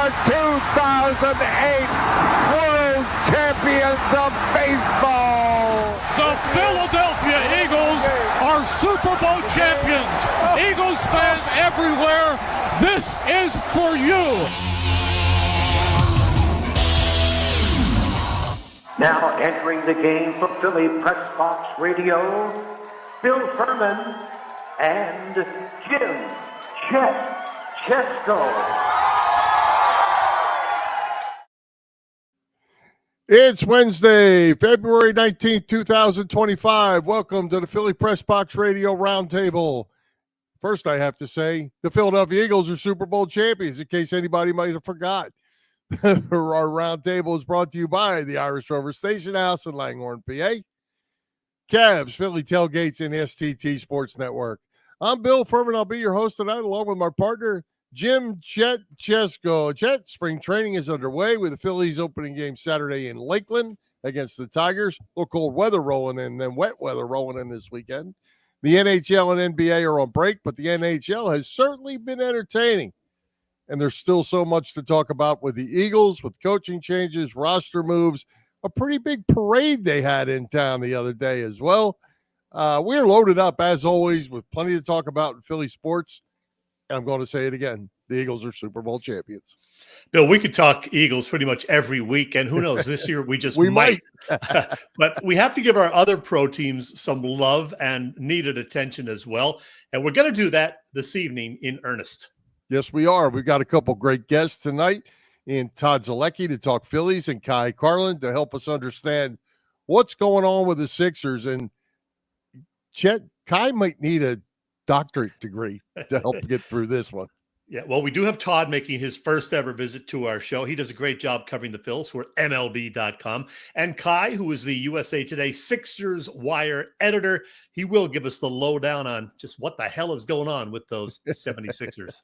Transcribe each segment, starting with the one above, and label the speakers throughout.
Speaker 1: the 2008 World Champions of Baseball.
Speaker 2: The Philadelphia Eagles are Super Bowl champions. Eagles fans everywhere, this is for you.
Speaker 3: Now entering the game for Philly Pressbox Radio, Bill Furman and Jim Chet Chesko.
Speaker 4: It's Wednesday, February 19th, 2025. Welcome to the Philly Pressbox Radio Roundtable. First, I have to say, the Philadelphia Eagles are Super Bowl champions, in case anybody might have forgot. Our roundtable is brought to you by the Irish Rover Station House in Langhorne, PA. Cavs, Philly Tailgates, and STT Sports Network. I'm Bill Furman. I'll be your host tonight, along with my partner, Jim Chet Chesko. Chet, spring training is underway with the Phillies opening game Saturday in Lakeland against the Tigers. A little cold weather rolling in, and then wet weather rolling in this weekend. The NHL and NBA are on break, but the NHL has certainly been entertaining. And there's still so much to talk about with the Eagles, with coaching changes, roster moves, a pretty big parade they had in town the other day as well. We're loaded up, as always, with plenty to talk about in Philly sports. And I'm going to say it again. The Eagles are Super Bowl champions.
Speaker 5: Bill, we could talk Eagles pretty much every week, and who knows, this year we just might. But we have to give our other pro teams some love and needed attention as well. And we're going to do that this evening in earnest.
Speaker 4: Yes, we are. We've got a couple great guests tonight in Todd Zolecki to talk Phillies and Carlin to help us understand what's going on with the Sixers. And Chet, Kai might need a doctorate degree to help get through this one.
Speaker 5: Yeah, well, we do have Todd making his first ever visit to our show. He does a great job covering the Phils for MLB.com. And Kai, who is the USA Today Sixers Wire editor, he will give us the lowdown on just what the hell is going on with those 76ers.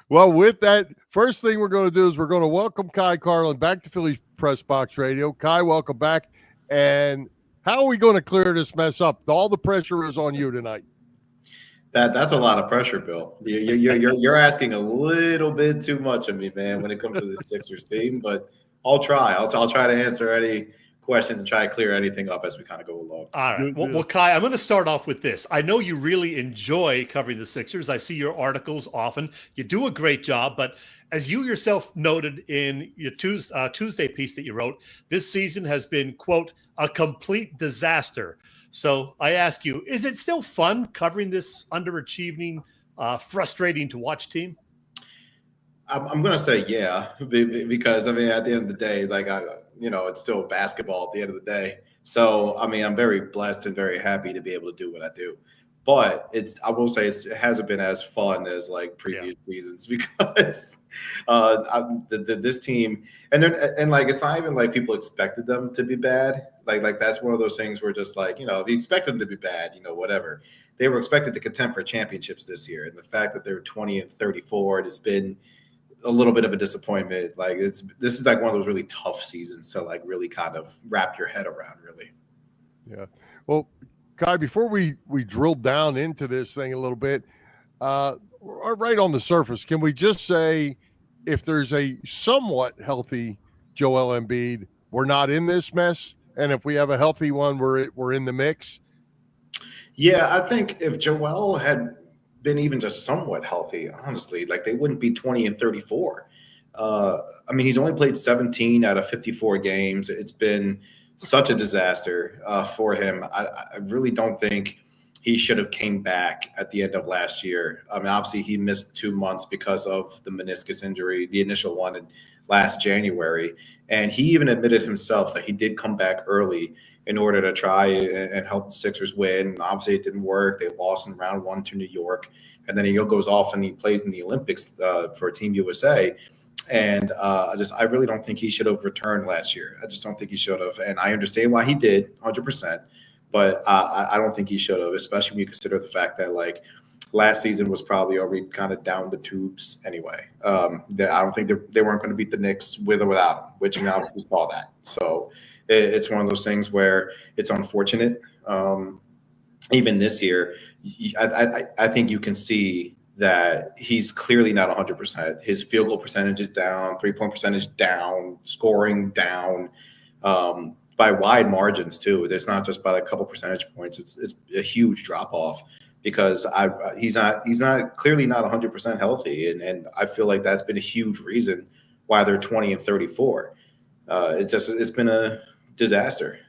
Speaker 4: Well, with that, first thing we're going to do is we're going to welcome Kai Carlin back to Philly Pressbox Radio. Kai, welcome back. And how are we going to clear this mess up? All the pressure is on you tonight.
Speaker 6: That's a lot of pressure, Bill. You're asking a little bit too much of me, man, when it comes to the Sixers team. But I'll try. I'll try to answer any questions and try to clear anything up as we kind of go along.
Speaker 5: All right. Well, Kai, I'm going to start off with this. I know you really enjoy covering the Sixers. I see your articles often. You do a great job. But as you yourself noted in your Tuesday piece that you wrote, this season has been, quote, a complete disaster. So I ask you, is it still fun covering this underachieving, frustrating to watch team?
Speaker 6: I'm going to say yeah, because, I mean, at the end of the day, it's still basketball at the end of the day. So, I mean, I'm very blessed and very happy to be able to do what I do. But I will say it hasn't been as fun as like previous seasons because this team and it's not even like people expected them to be bad. Like that's one of those things where just like, if you expect them to be bad, whatever. They were expected to contend for championships this year. And the fact that they're 20-34, it's been a little bit of a disappointment. Like this is like one of those really tough seasons to like really kind of wrap your head around, really.
Speaker 4: Yeah. Well, Kai, before we drill down into this thing a little bit, right on the surface, can we just say if there's a somewhat healthy Joel Embiid, we're not in this mess? And if we have a healthy one, we're in the mix?
Speaker 6: Yeah, I think if Joel had been even just somewhat healthy, honestly, like they wouldn't be 20-34. I mean, he's only played 17 out of 54 games. It's been such a disaster for him. I really don't think he should have came back at the end of last year. I mean, obviously he missed 2 months because of the meniscus injury, the initial one in last January. And he even admitted himself that he did come back early in order to try and help the Sixers win. And obviously it didn't work. They lost in round 1 to New York. And then he goes off and he plays in the Olympics for Team USA. And I really don't think he should have returned last year. I just don't think he should have. And I understand why he did, 100%. But I don't think he should have, especially when you consider the fact that, like, last season was probably already kind of down the tubes anyway. I don't think they weren't going to beat the Knicks with or without him, which obviously we saw that. So it's one of those things where it's unfortunate. Even this year, I think you can see that he's clearly not 100%. His field goal percentage is down, 3-point percentage down, scoring down, by wide margins too. It's not just by a couple percentage points. It's a huge drop off because he's clearly not 100% healthy, and I feel like that's been a huge reason why they're 20-34. It's been a disaster.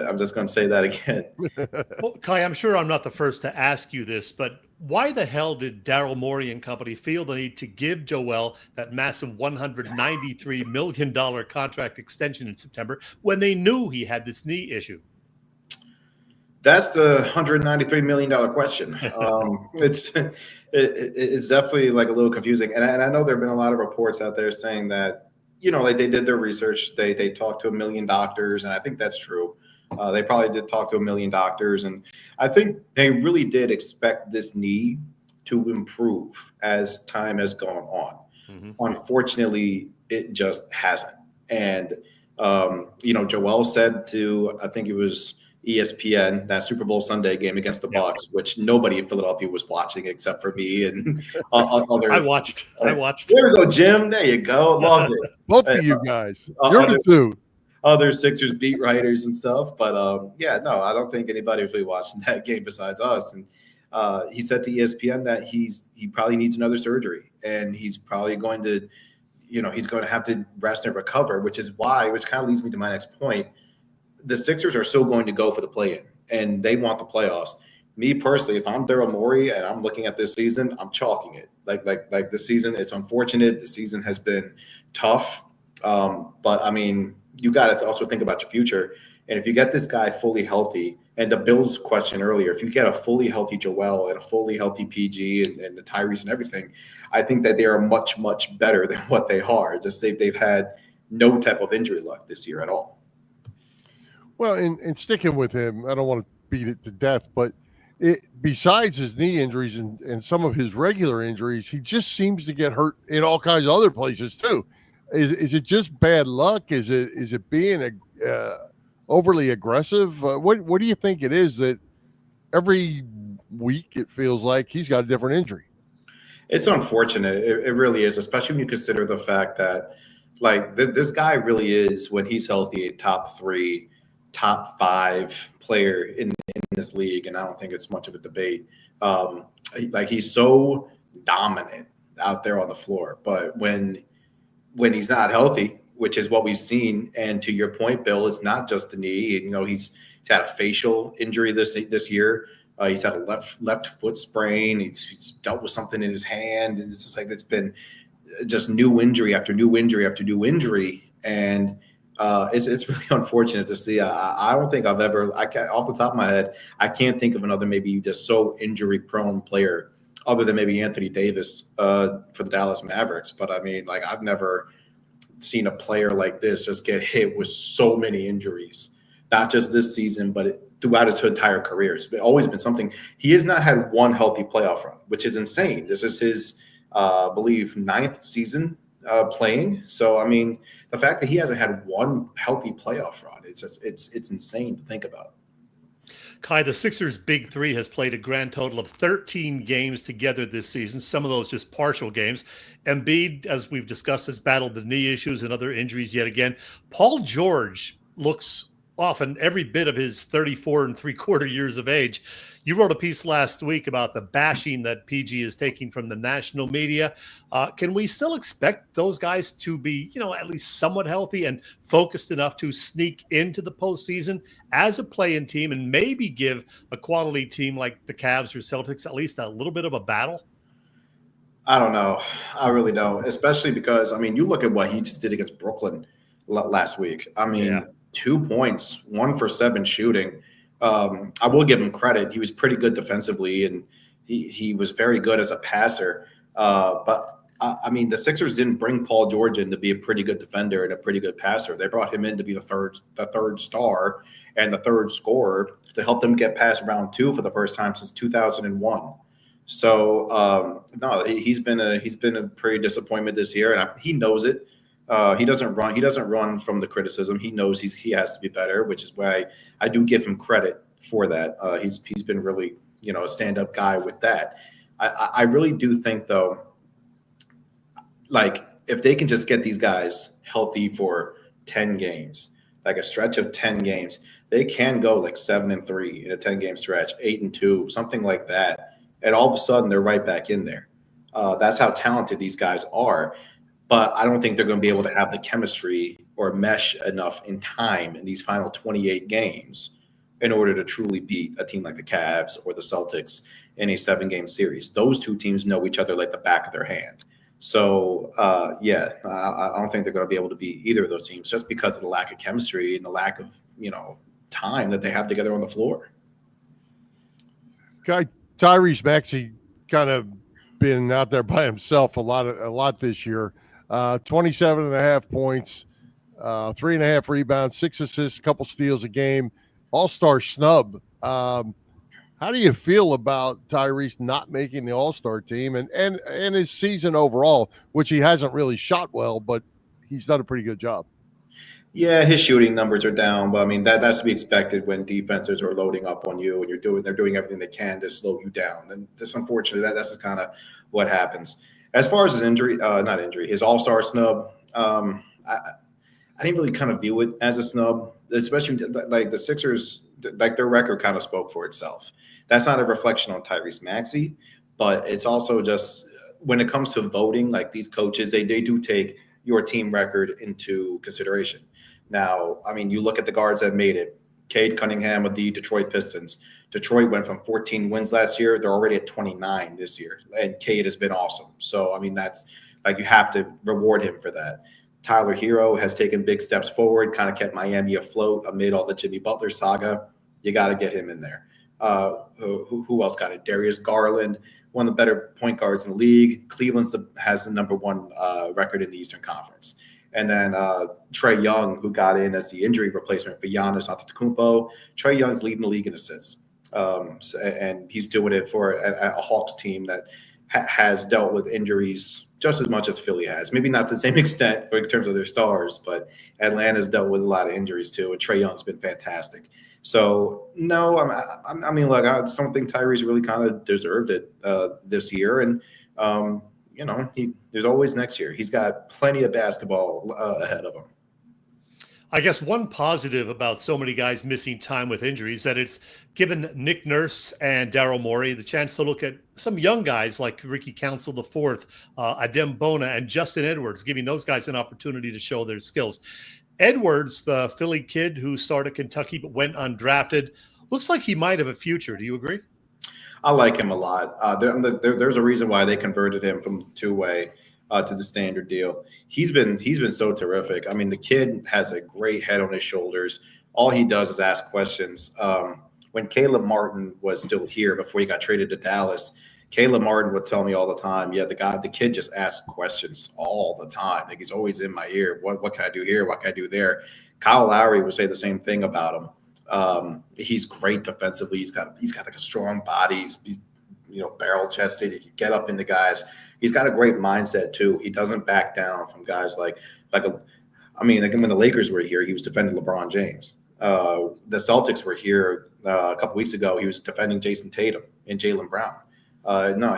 Speaker 6: I'm just going to say that again.
Speaker 5: Well, Kai, I'm sure I'm not the first to ask you this, but why the hell did Daryl Morey and company feel the need to give Joel that massive $193 million contract extension in September when they knew he had this knee issue?
Speaker 6: That's the $193 million question. It's definitely like a little confusing. And I know there have been a lot of reports out there saying that, like they did their research. They talked to 1 million doctors, and I think that's true. They probably did talk to 1 million doctors, and I think they really did expect this knee to improve as time has gone on. Mm-hmm. Unfortunately, it just hasn't. And, Joel said to, I think it was ESPN, that Super Bowl Sunday game against the Bucs, which nobody in Philadelphia was watching except for me and other.
Speaker 5: I watched.
Speaker 6: There we go, Jim. There you go. Loved it.
Speaker 4: Both of you guys. You're the two.
Speaker 6: Other Sixers beat writers and stuff. But, I don't think anybody was really watching that game besides us. And he said to ESPN that he probably needs another surgery. And he's probably going to, he's going to have to rest and recover, which kind of leads me to my next point. The Sixers are still going to go for the play-in, and they want the playoffs. Me personally, if I'm Daryl Morey and I'm looking at this season, I'm chalking it. Like this season, it's unfortunate. The season has been tough, but I mean, you got to also think about your future. And if you get this guy fully healthy, and the Bills question earlier, if you get a fully healthy Joel and a fully healthy PG and the Tyrese and everything, I think that they are much, much better than what they are. Just they've had no type of injury luck this year at all.
Speaker 4: Well, and sticking with him, I don't want to beat it to death, but besides his knee injuries and some of his regular injuries, he just seems to get hurt in all kinds of other places too. Is it just bad luck? Is it being overly aggressive? What do you think it is that every week it feels like he's got a different injury?
Speaker 6: It's unfortunate. It really is, especially when you consider the fact that like this guy really is, when he's healthy, a top 3, top 5 player in this league, and I don't think it's much of a debate. Like he's so dominant out there on the floor, but when he's not healthy, which is what we've seen, and to your point, Bill, it's not just the knee. He's had a facial injury this year. He's had a left foot sprain. He's dealt with something in his hand, and it's just like it's been just new injury after new injury after new injury, and it's really unfortunate to see. I don't think I've ever, off the top of my head, I can't think of another maybe just so injury-prone player other than maybe Anthony Davis for the Dallas Mavericks. But I mean, like I've never seen a player like this just get hit with so many injuries, not just this season, but throughout his entire career. It's always been something. He has not had one healthy playoff run, which is insane. This is his, I believe, 9th season playing. So, I mean, the fact that he hasn't had one healthy playoff run, it's insane to think about.
Speaker 5: Kai, the Sixers' big three has played a grand total of 13 games together this season, some of those just partial games. Embiid, as we've discussed, has battled the knee issues and other injuries yet again. Paul George looks often every bit of his 34 3/4 years of age. You wrote a piece last week about the bashing that PG is taking from the national media. Can we still expect those guys to be, at least somewhat healthy and focused enough to sneak into the postseason as a play-in team and maybe give a quality team like the Cavs or Celtics at least a little bit of a battle?
Speaker 6: I don't know. I really don't, especially because, I mean, you look at what he just did against Brooklyn last week. I mean, 2 points, 1 for 7 shooting. I will give him credit. He was pretty good defensively, and he was very good as a passer. But I mean, the Sixers didn't bring Paul George in to be a pretty good defender and a pretty good passer. They brought him in to be the third star and the third scorer to help them get past round 2 for the first time since 2001. So no, he's been a pretty disappointment this year, and he knows it. He doesn't run from the criticism. He knows he has to be better, which is why I do give him credit for that. He's been really, a stand-up guy with that. I really do think, though, like if they can just get these guys healthy for 10 games, like a stretch of 10 games, they can go like 7-3 in a 10-game stretch, 8-2, something like that. And all of a sudden they're right back in there. That's how talented these guys are. But I don't think they're going to be able to have the chemistry or mesh enough in time in these final 28 games in order to truly beat a team like the Cavs or the Celtics in a 7-game series. Those two teams know each other like the back of their hand. So, I don't think they're going to be able to beat either of those teams just because of the lack of chemistry and the lack of, time that they have together on the floor.
Speaker 4: Guy Tyrese Maxey kind of been out there by himself a lot this year. 27.5 points, 3.5 rebounds, 6 assists, a couple steals a game, all-star snub. How do you feel about Tyrese not making the all-star team and his season overall, which he hasn't really shot well, but he's done a pretty good job?
Speaker 6: Yeah, his shooting numbers are down, but I mean that's to be expected when defenses are loading up on you and they're doing everything they can to slow you down. And just unfortunately, that's just kind of what happens. As far as his his all-star snub, I didn't really kind of view it as a snub, especially like the Sixers, like their record kind of spoke for itself. That's not a reflection on Tyrese Maxey, but it's also just when it comes to voting, like these coaches, they do take your team record into consideration. Now, I mean, you look at the guards that made it. Cade Cunningham with the Detroit Pistons. Detroit went from 14 wins last year. They're already at 29 this year. And Cade has been awesome. So, I mean, that's like you have to reward him for that. Tyler Hero has taken big steps forward, kind of kept Miami afloat amid all the Jimmy Butler saga. You got to get him in there. Who else got it? Darius Garland, one of the better point guards in the league. Cleveland has the number 1 record in the Eastern Conference. And then Trae Young, who got in as the injury replacement for Giannis Antetokounmpo. Trae Young's leading the league in assists. And he's doing it for a Hawks team that has dealt with injuries just as much as Philly has. Maybe not to the same extent in terms of their stars, but Atlanta's dealt with a lot of injuries too. And Trae Young's been fantastic. So, no, I mean, look, I just don't think Tyrese really kind of deserved it this year. And, there's always next year. He's got plenty of basketball ahead of him.
Speaker 5: I guess one positive about so many guys missing time with injuries that it's given Nick Nurse and Daryl Morey the chance to look at some young guys like Ricky Council IV, Adem Bona, and Justin Edwards, giving those guys an opportunity to show their skills. Edwards, the Philly kid who started Kentucky but went undrafted, looks like he might have a future. Do you agree?
Speaker 6: I like him a lot. There's a reason why they converted him from two-way to the standard deal. He's been so terrific. I mean, the kid has a great head on his shoulders. All he does is ask questions. When Caleb Martin was still here before he got traded to Dallas, Caleb Martin would tell me all the time, the kid just asks questions all the time. Like he's always in my ear. What can I do here? What can I do there? Kyle Lowry would say the same thing about him. He's great defensively. He's got like a strong body. He's barrel chested. He can get up into guys. He's got a great mindset too. He doesn't back down from guys when the Lakers were here, he was defending LeBron James. The Celtics were here a couple weeks ago. He was defending Jason Tatum and Jaylen Brown.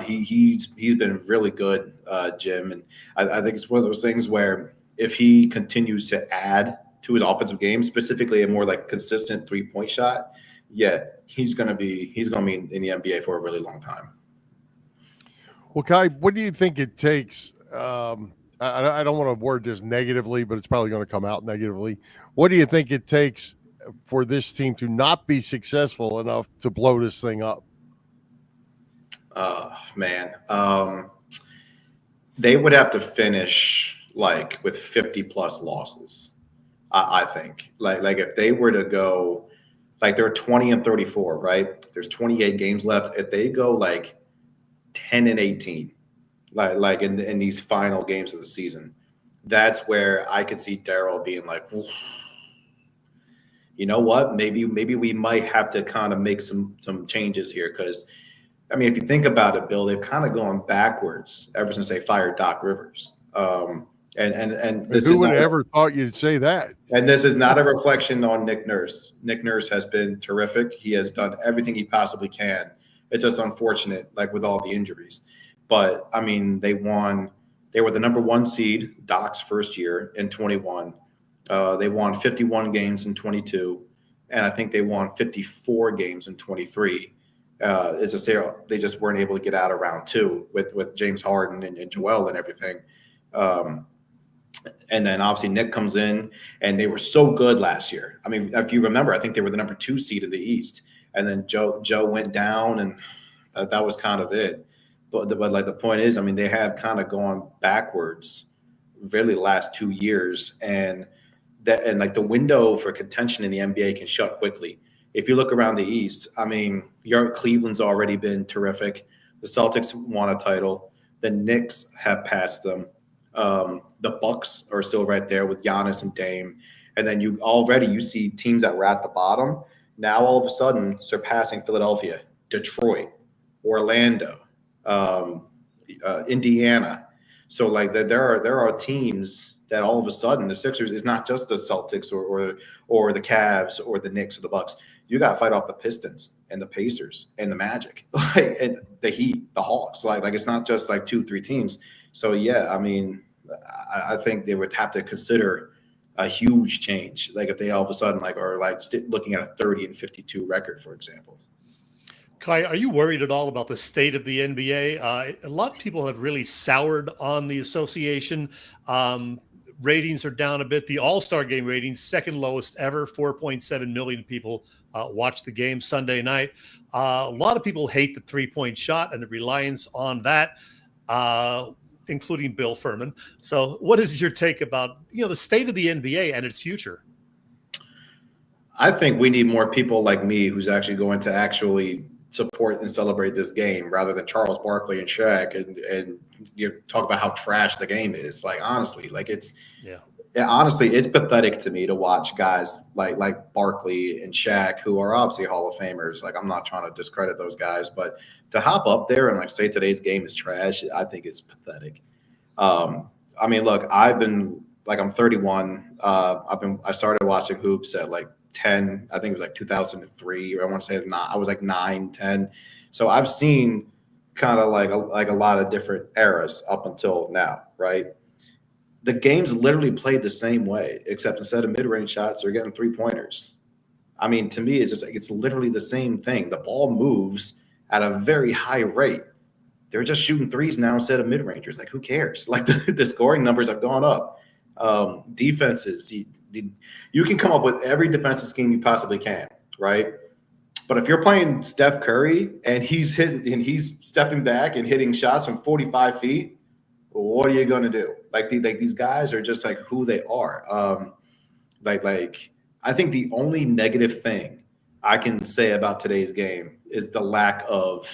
Speaker 6: He's been really good, Jim. And I think it's one of those things where if he continues to add to his offensive game, specifically a more like consistent 3-point shot, he's going to be in the NBA for a really long time.
Speaker 4: Well, Kai, what do you think it takes? I don't want to word this negatively, but it's probably going to come out negatively. What do you think it takes for this team to not be successful enough to blow this thing up?
Speaker 6: They would have to finish like with 50 plus losses. I think like if they were to go, like they're 20-34, right? There's 28 games left. If they go like 10-18, like in these final games of the season, that's where I could see Daryl being like, you know what? Maybe we might have to kind of make some changes here because. I mean, if you think about it, Bill, they've kind of gone backwards ever since they fired Doc Rivers. And this
Speaker 4: who would have ever thought you'd say that?
Speaker 6: And this is not a reflection on Nick Nurse. Nick Nurse has been terrific. He has done everything he possibly can It's just unfortunate, like with all the injuries. But I mean, they won. They were the number 1 seed, Doc's first year in 21. They won 51 games in 22, and I think they won 54 games in 23. It's just they just weren't able to get out of round 2 with James Harden and Joel and everything. And then obviously Nick comes in, and they were so good last year. I mean, if you remember, I think they were the number 2 seed in the East, and then Joe went down, and that was kind of it. But like the point is, I mean, they have kind of gone backwards really the last 2 years, and like the window for contention in the NBA can shut quickly. If you look around the East, I mean, Cleveland's already been terrific. The Celtics won a title. The Knicks have passed them. The Bucks are still right there with Giannis and Dame. And then you see teams that were at the bottom now all of a sudden surpassing Philadelphia, Detroit, Orlando, Indiana. So like there are teams that all of a sudden the Sixers is not just the Celtics or the Cavs or the Knicks or the Bucks. You got to fight off the Pistons and the Pacers and the Magic, like, and the Heat, the Hawks. Like it's not just like 2-3 teams. So yeah, I mean, I think they would have to consider a huge change, like if they all of a sudden are looking at a 30-52 record, for example.
Speaker 5: Kai, are you worried at all about the state of the NBA? A lot of people have really soured on the association. Ratings are down a bit. The All-Star Game ratings, second lowest ever. 4.7 million people watched the game Sunday night. A lot of people hate the three-point shot and the reliance on that, including Bill Furman. So what is your take about the state of the NBA and its future?
Speaker 6: I think we need more people like me who's actually going to actually support and celebrate this game rather than Charles Barkley and Shaq and talk about how trash the game is. Like, honestly, like honestly, it's pathetic to me to watch guys like Barkley and Shaq, who are obviously Hall of Famers. Like, I'm not trying to discredit those guys, but to hop up there and say today's game is trash, I think it's pathetic. I mean, look, I'm 31. I started watching hoops at 10, I think it was 2003, or I want to say I was 9, 10. So I've seen kind of like a lot of different eras up until now, right? The game's literally played the same way, except instead of mid-range shots, they're getting 3-pointers. I mean, to me, it's literally the same thing. The ball moves at a very high rate. They're just shooting threes now instead of mid-rangers. Like, who cares? Like, the scoring numbers have gone up. Defenses, you can come up with every defensive scheme you possibly can, right? But if you're playing Steph Curry and he's stepping back and hitting shots from 45 feet, what are you going to do? Like these guys are just like who they are. I think the only negative thing I can say about today's game is the lack of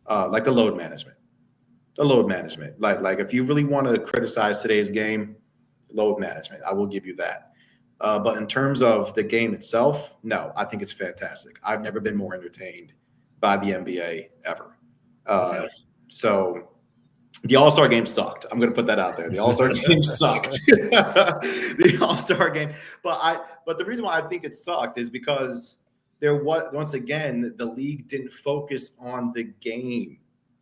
Speaker 6: the load management. The load management. Like if you really want to criticize today's game, load management, I will give you that. But in terms of the game itself, no, I think it's fantastic. I've never been more entertained by the NBA ever. So the All-Star game sucked. I'm going to put that out there. The All-Star game sucked. The All-Star game. But the reason why I think it sucked is because once again, the league didn't focus on the game.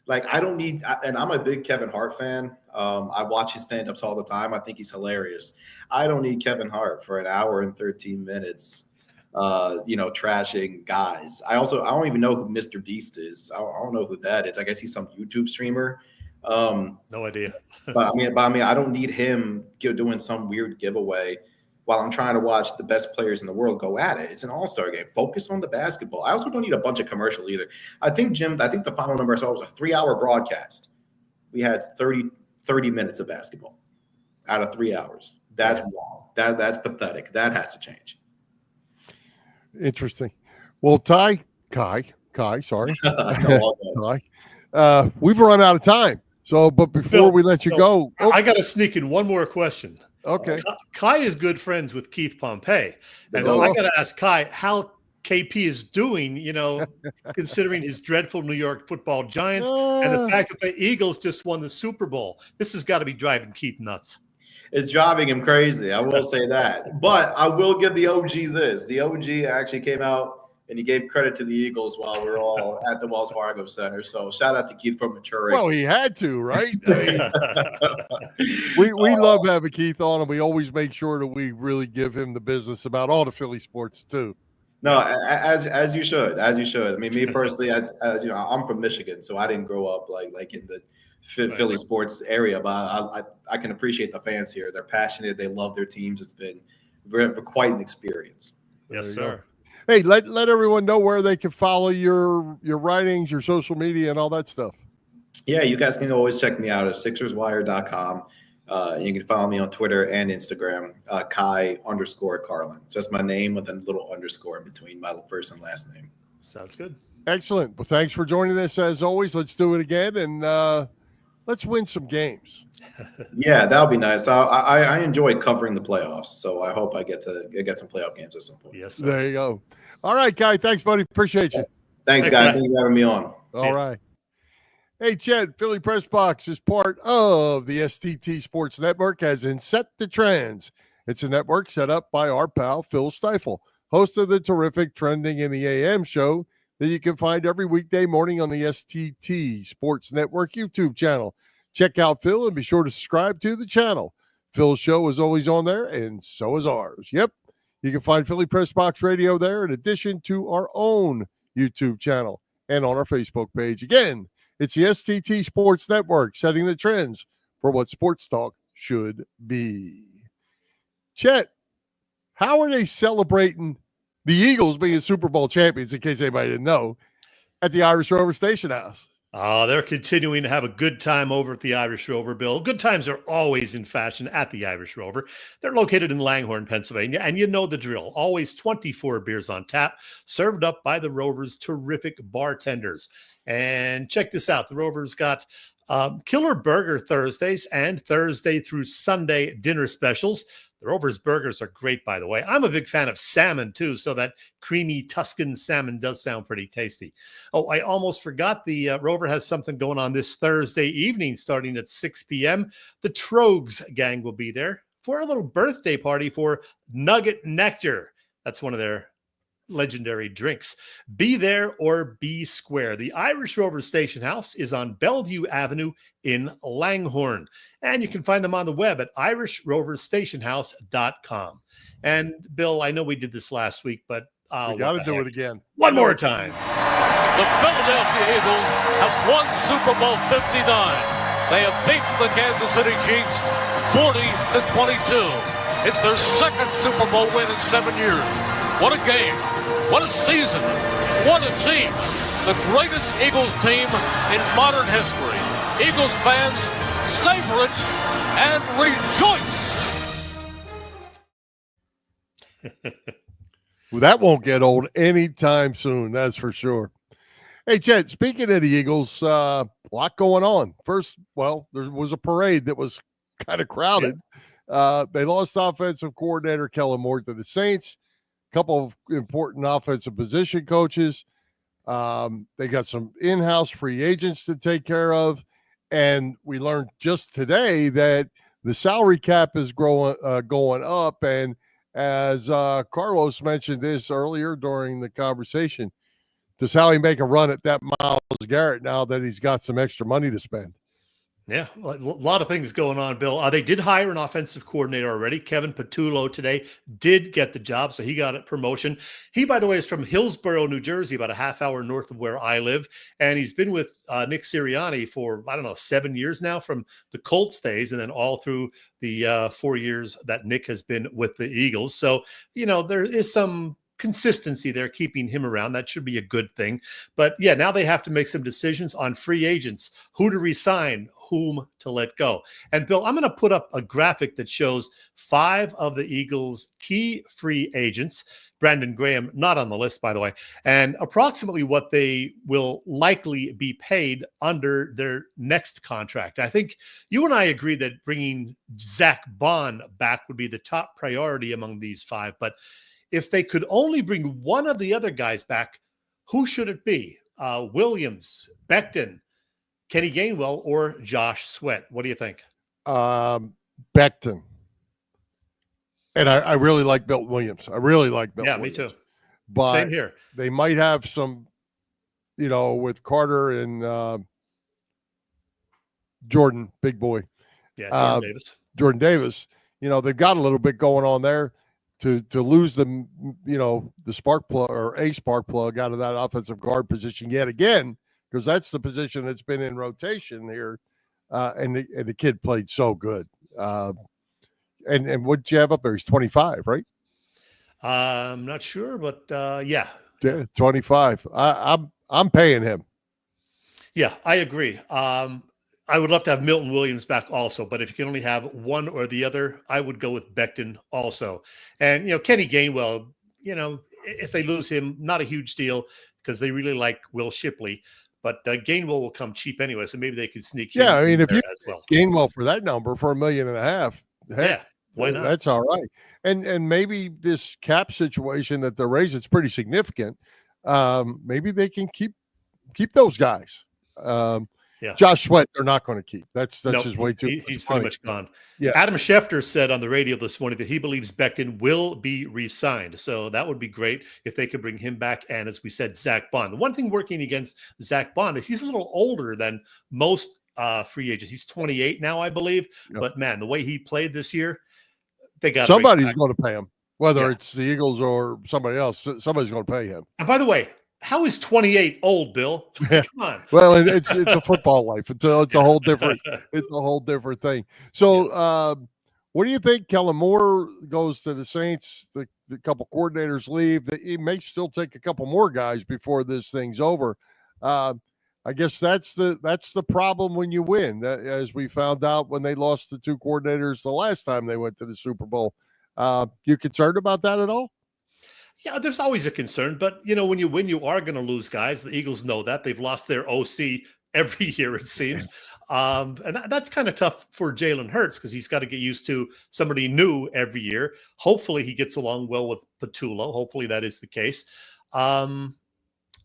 Speaker 6: Like, and I'm a big Kevin Hart fan. I watch his stand-ups all the time. I think he's hilarious. I don't need Kevin Hart for an hour and 13 minutes, trashing guys. I don't even know who Mr. Beast is. I don't know who that is. I guess he's some YouTube streamer.
Speaker 5: No idea.
Speaker 6: but I mean, I don't need him doing some weird giveaway while I'm trying to watch the best players in the world go at it. It's an all-star game. Focus on the basketball. I also don't need a bunch of commercials either. I think the final number I saw was a 3-hour broadcast. We had 30 minutes of basketball out of 3 hours. That's wrong. That's pathetic. That has to change.
Speaker 4: Interesting. Well, Kai, sorry. Kai. We've run out of time. So, but before we let you go.
Speaker 5: I got to sneak in one more question.
Speaker 4: Okay.
Speaker 5: Kai is good friends with Keith Pompey. And I got to ask Kai how KP is doing, considering his dreadful New York Football Giants and the fact that the Eagles just won the Super Bowl. This has got to be driving Keith nuts.
Speaker 6: It's driving him crazy. I will say that. But I will give the OG this. The OG actually came out and he gave credit to the Eagles while we were all at the Wells Fargo Center. So shout out to Keith for maturing.
Speaker 4: Well, he had to, right? I mean, we love having Keith on, and we always make sure that we really give him the business about all the Philly sports too.
Speaker 6: No, as you should, as you should. I mean, me personally, as you know, I'm from Michigan, so I didn't grow up like in the Philly sports area, but I can appreciate the fans here. They're passionate. They love their teams. It's been quite an experience.
Speaker 5: Yes, sir.
Speaker 4: Hey, let everyone know where they can follow your writings, your social media, and all that stuff.
Speaker 6: Yeah, you guys can always check me out at SixersWire.com. You can follow me on Twitter and Instagram, Kai_Carlin. Just my name with a little underscore in between my first and last name.
Speaker 5: Sounds good.
Speaker 4: Excellent. Well, thanks for joining us as always. Let's do it again, and let's win some games.
Speaker 6: Yeah, that'll be nice. I enjoy covering the playoffs, so I hope I get some playoff games at some point.
Speaker 5: Yes, sir.
Speaker 4: There you go. All right, Kai. Thanks, buddy. Appreciate you.
Speaker 6: Thanks, guys. Thank you for having me on.
Speaker 4: All right. Hey, Chad, Philly Pressbox is part of the STT Sports Network, as in Set the Trends. It's a network set up by our pal, Phil Stiefel, host of the terrific Trending in the AM show that you can find every weekday morning on the STT Sports Network YouTube channel. Check out Phil and be sure to subscribe to the channel. Phil's show is always on there, and so is ours. Yep, you can find Philly Pressbox Radio there in addition to our own YouTube channel and on our Facebook page. Again, it's the STT Sports Network, setting the trends for what sports talk should be. Chet, how are they celebrating the Eagles being Super Bowl champions, in case anybody didn't know, at the Irish Rover Station House?
Speaker 5: They're continuing to have a good time over at the Irish Rover, Bill. Good times are always in fashion at the Irish Rover. They're located in Langhorne, Pennsylvania, and you know the drill. Always 24 beers on tap, served up by the Rover's terrific bartenders. And check this out. The Rover's got Killer Burger Thursdays and Thursday through Sunday dinner specials. The Rover's burgers are great, by the way. I'm a big fan of salmon, too, so that creamy Tuscan salmon does sound pretty tasty. Oh, I almost forgot the Rover has something going on this Thursday evening starting at 6 p.m. The Trogs gang will be there for a little birthday party for Nugget Nectar. That's one of their legendary drinks. Be there or be square. The Irish Rover Station House is on Bellevue Avenue in Langhorne. And you can find them on the web at irishroverstationhouse.com. And Bill, I know we did this last week, but
Speaker 4: we got to do it again.
Speaker 5: One more time.
Speaker 2: The Philadelphia Eagles have won Super Bowl 59. They have beaten the Kansas City Chiefs 40-22. It's their second Super Bowl win in 7 years. What a game. What a season. What a team. The greatest Eagles team in modern history. Eagles fans, savor it and rejoice.
Speaker 4: Well, that won't get old anytime soon, that's for sure. Hey, Chet, speaking of the Eagles, a lot going on. First, well, there was a parade that was kind of crowded. Yeah. They lost offensive coordinator Kellen Moore to the Saints. Couple of important offensive position coaches. They got some in-house free agents to take care of. And we learned just today that the salary cap is going up. And as Carlos mentioned this earlier during the conversation, does Howie make a run at that Myles Garrett now that he's got some extra money to spend?
Speaker 5: Yeah, a lot of things going on, Bill. They did hire an offensive coordinator already. Kevin Patullo today did get the job, so he got a promotion. He, by the way, is from Hillsborough, New Jersey, about a half hour north of where I live. And he's been with Nick Sirianni for, 7 years now, from the Colts days and then all through the 4 years that Nick has been with the Eagles. So, there is some consistency there, keeping him around. That should be a good thing. But yeah, now they have to make some decisions on free agents, who to resign, whom to let go. And Bill, I'm going to put up a graphic that shows 5 of the Eagles' key free agents. Brandon Graham, not on the list, by the way, and approximately what they will likely be paid under their next contract. I think you and I agree that bringing Zach Bond back would be the top priority among these 5. But if they could only bring one of the other guys back, who should it be? Williams, Becton, Kenny Gainwell, or Josh Sweat? What do you think?
Speaker 4: Becton. And I really like Bill Williams. I really like Bill Williams.
Speaker 5: Yeah, me too.
Speaker 4: but
Speaker 5: Same here.
Speaker 4: They might have some, with Carter and Jordan, big boy.
Speaker 5: Yeah, Jordan Davis.
Speaker 4: Jordan Davis, they've got a little bit going on there to lose the spark plug or a spark plug out of that offensive guard position yet again, because that's the position that's been in rotation here. And the kid played so good. And what'd you have up there? He's 25, right?
Speaker 5: I'm not sure, but yeah,
Speaker 4: 25. I'm paying him.
Speaker 5: Yeah, I agree. I would love to have Milton Williams back also, but if you can only have one or the other, I would go with Becton also. And, Kenny Gainwell, if they lose him, not a huge deal because they really like Will Shipley, but Gainwell will come cheap anyway, so maybe they could sneak him.
Speaker 4: Yeah, I mean, if you
Speaker 5: as well.
Speaker 4: Gainwell for that number for $1.5 million,
Speaker 5: yeah, why not?
Speaker 4: That's all right. And maybe this cap situation that they're raising is pretty significant. Maybe they can keep those guys. Josh Sweat, they're not going to keep. That's just way too.
Speaker 5: He's pretty much gone.
Speaker 4: Yeah.
Speaker 5: Adam Schefter said on the radio this morning that he believes Becton will be re-signed. So that would be great if they could bring him back. And as we said, Zach Bond. The one thing working against Zach Bond is he's a little older than most free agents. He's 28 now, I believe. Yep. But man, the way he played this year, they got
Speaker 4: somebody's going to pay him, whether it's the Eagles or somebody else. Somebody's going to pay him.
Speaker 5: And by the way, how is 28 old, Bill? Come on.
Speaker 4: Well, it's a football life. It's a whole different. It's a whole different thing. So, what do you think? Kellen Moore goes to the Saints. The couple coordinators leave. He may still take a couple more guys before this thing's over. I guess that's the problem when you win. As we found out when they lost the two coordinators the last time they went to the Super Bowl. You concerned about that at all?
Speaker 5: Yeah, there's always a concern, but when you win, you are going to lose guys. The Eagles know that. They've lost their OC every year, it seems. And that's kind of tough for Jalen Hurts because he's got to get used to somebody new every year. Hopefully he gets along well with Patullo. Hopefully that is the case. Yeah,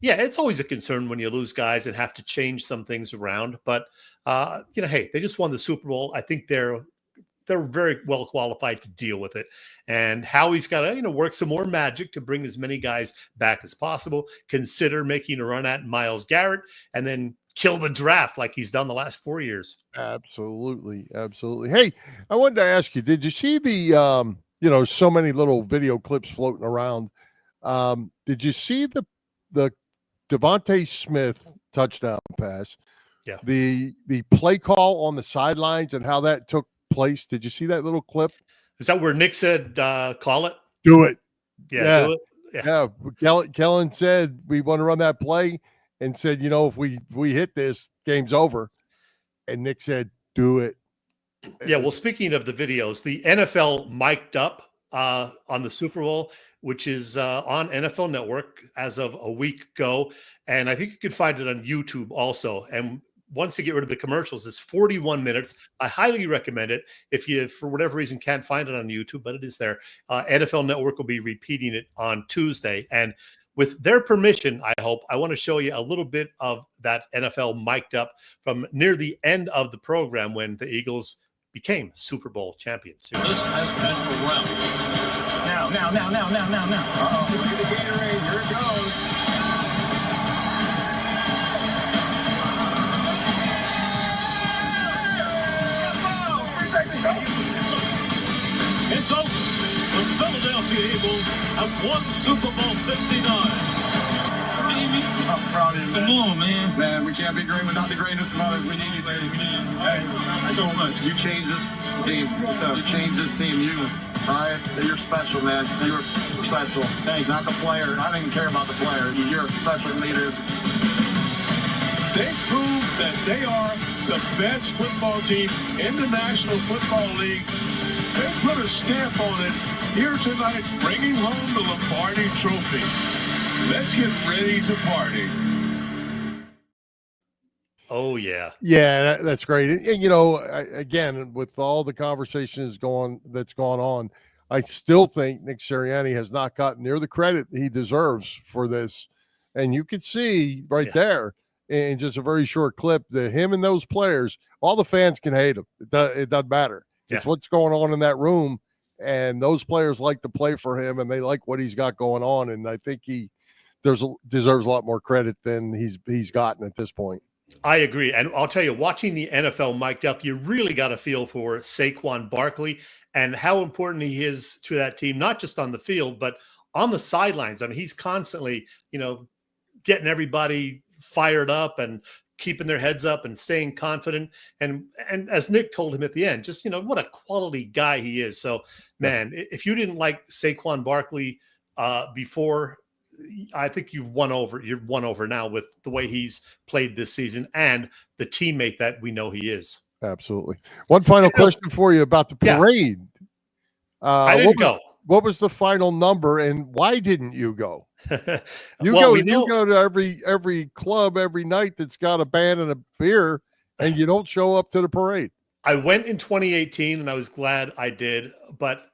Speaker 5: it's always a concern when you lose guys and have to change some things around. But, hey, they just won the Super Bowl. I think they're very well qualified to deal with it. And Howie's got to, work some more magic to bring as many guys back as possible. Consider making a run at Myles Garrett and then kill the draft like he's done the last 4 years.
Speaker 4: Absolutely. Absolutely. Hey, I wanted to ask you, did you see the, so many little video clips floating around? Did you see the Devontae Smith touchdown pass?
Speaker 5: Yeah.
Speaker 4: The play call on the sidelines and how that took place. Did you see that little clip?
Speaker 5: Is that where Nick said, call it?
Speaker 4: Do it.
Speaker 5: Yeah. Do it.
Speaker 4: Yeah. Kellen said we want to run that play and said, if we hit this, game's over. And Nick said, do it.
Speaker 5: Yeah. Well, speaking of the videos, the NFL mic'd up on the Super Bowl, which is on NFL Network as of a week ago. And I think you could find it on YouTube also. And once you get rid of the commercials, it's 41 minutes. I highly recommend it if you, for whatever reason, can't find it on YouTube, but it is there. NFL Network will be repeating it on Tuesday. And with their permission, I hope, I want to show you a little bit of that NFL mic'd up from near the end of the program when the Eagles became Super Bowl champions.
Speaker 2: This has been a round.
Speaker 7: Now. Uh-oh. Look at the Gatorade. Here it goes.
Speaker 2: It's over. The Philadelphia Eagles have won Super Bowl 59.
Speaker 7: Stevie, I'm proud of you, man. Come on, man. Man, we can't be great without the greatness of others. We need you, lady. We need you. Hey, so much. You changed this team. So you changed this team. Ryan, you're special, man. You're special. Hey, not the player. I don't even care about the player. You're a special leader.
Speaker 8: They proved that they are the best football team in the National Football League. They put a stamp on it here tonight, bringing home the Lombardi Trophy. Let's get ready to party.
Speaker 5: Oh, yeah.
Speaker 4: Yeah, that's great. And, again, with all the conversations that's gone on, I still think Nick Sirianni has not gotten near the credit he deserves for this. And you can see there in just a very short clip that him and those players, all the fans can hate him. It doesn't matter. It's what's going on in that room, and those players like to play for him, and they like what he's got going on. And I think he deserves a lot more credit than he's gotten at this point.
Speaker 5: I agree. And I'll tell you, watching the NFL mic'd up, you really got a feel for Saquon Barkley and how important he is to that team, not just on the field, but on the sidelines. I mean, he's constantly, getting everybody fired up and keeping their heads up and staying confident. And as Nick told him at the end, just, what a quality guy he is. So, man, if you didn't like Saquon Barkley before, I think you're won over now with the way he's played this season and the teammate that we know he is.
Speaker 4: Absolutely. One final question for you about the parade.
Speaker 5: I didn't go.
Speaker 4: What was the final number, and why didn't you go? You go to every club every night that's got a band and a beer, and you don't show up to the parade.
Speaker 5: I went in 2018, and I was glad I did, but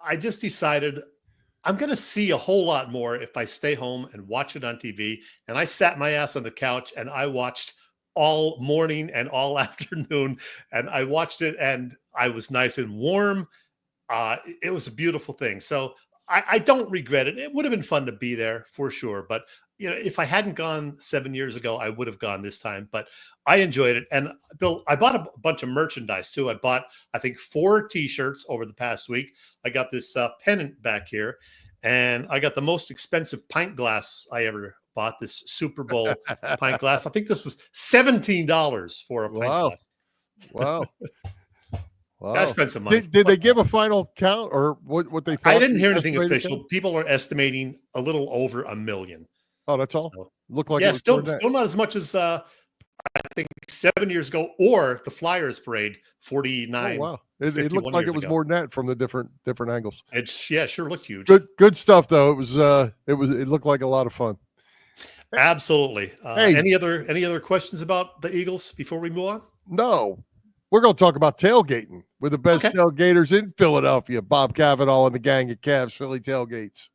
Speaker 5: I just decided I'm going to see a whole lot more if I stay home and watch it on TV. And I sat my ass on the couch and I watched all morning and all afternoon, and I watched it, and I was nice and warm. It was a beautiful thing. So I don't regret it. It would have been fun to be there for sure. But, if I hadn't gone 7 years ago, I would have gone this time. But I enjoyed it. And Bill, I bought a bunch of merchandise too. I bought, I think, 4 T-shirts over the past week. I got this pennant back here, and I got the most expensive pint glass I ever bought, this Super Bowl pint glass. I think this was $17 for a pint glass.
Speaker 4: Wow. Wow.
Speaker 5: I spent some money.
Speaker 4: Did they give a final count or what they thought?
Speaker 5: I didn't hear anything official. Count? People are estimating a little over 1 million.
Speaker 4: Oh, that's all? So, looked like
Speaker 5: still not as much as I think 7 years ago, or the Flyers parade 49.
Speaker 4: Oh, wow. It looked like it was more than that from the different angles.
Speaker 5: It sure looked huge.
Speaker 4: Good stuff though. It looked like a lot of fun.
Speaker 5: Absolutely. Hey, any other questions about the Eagles before we move on?
Speaker 4: No. We're going to talk about tailgating with the best tailgaters in Philadelphia, Bob Cavanaugh and the gang at Cavs Philly Tailgates.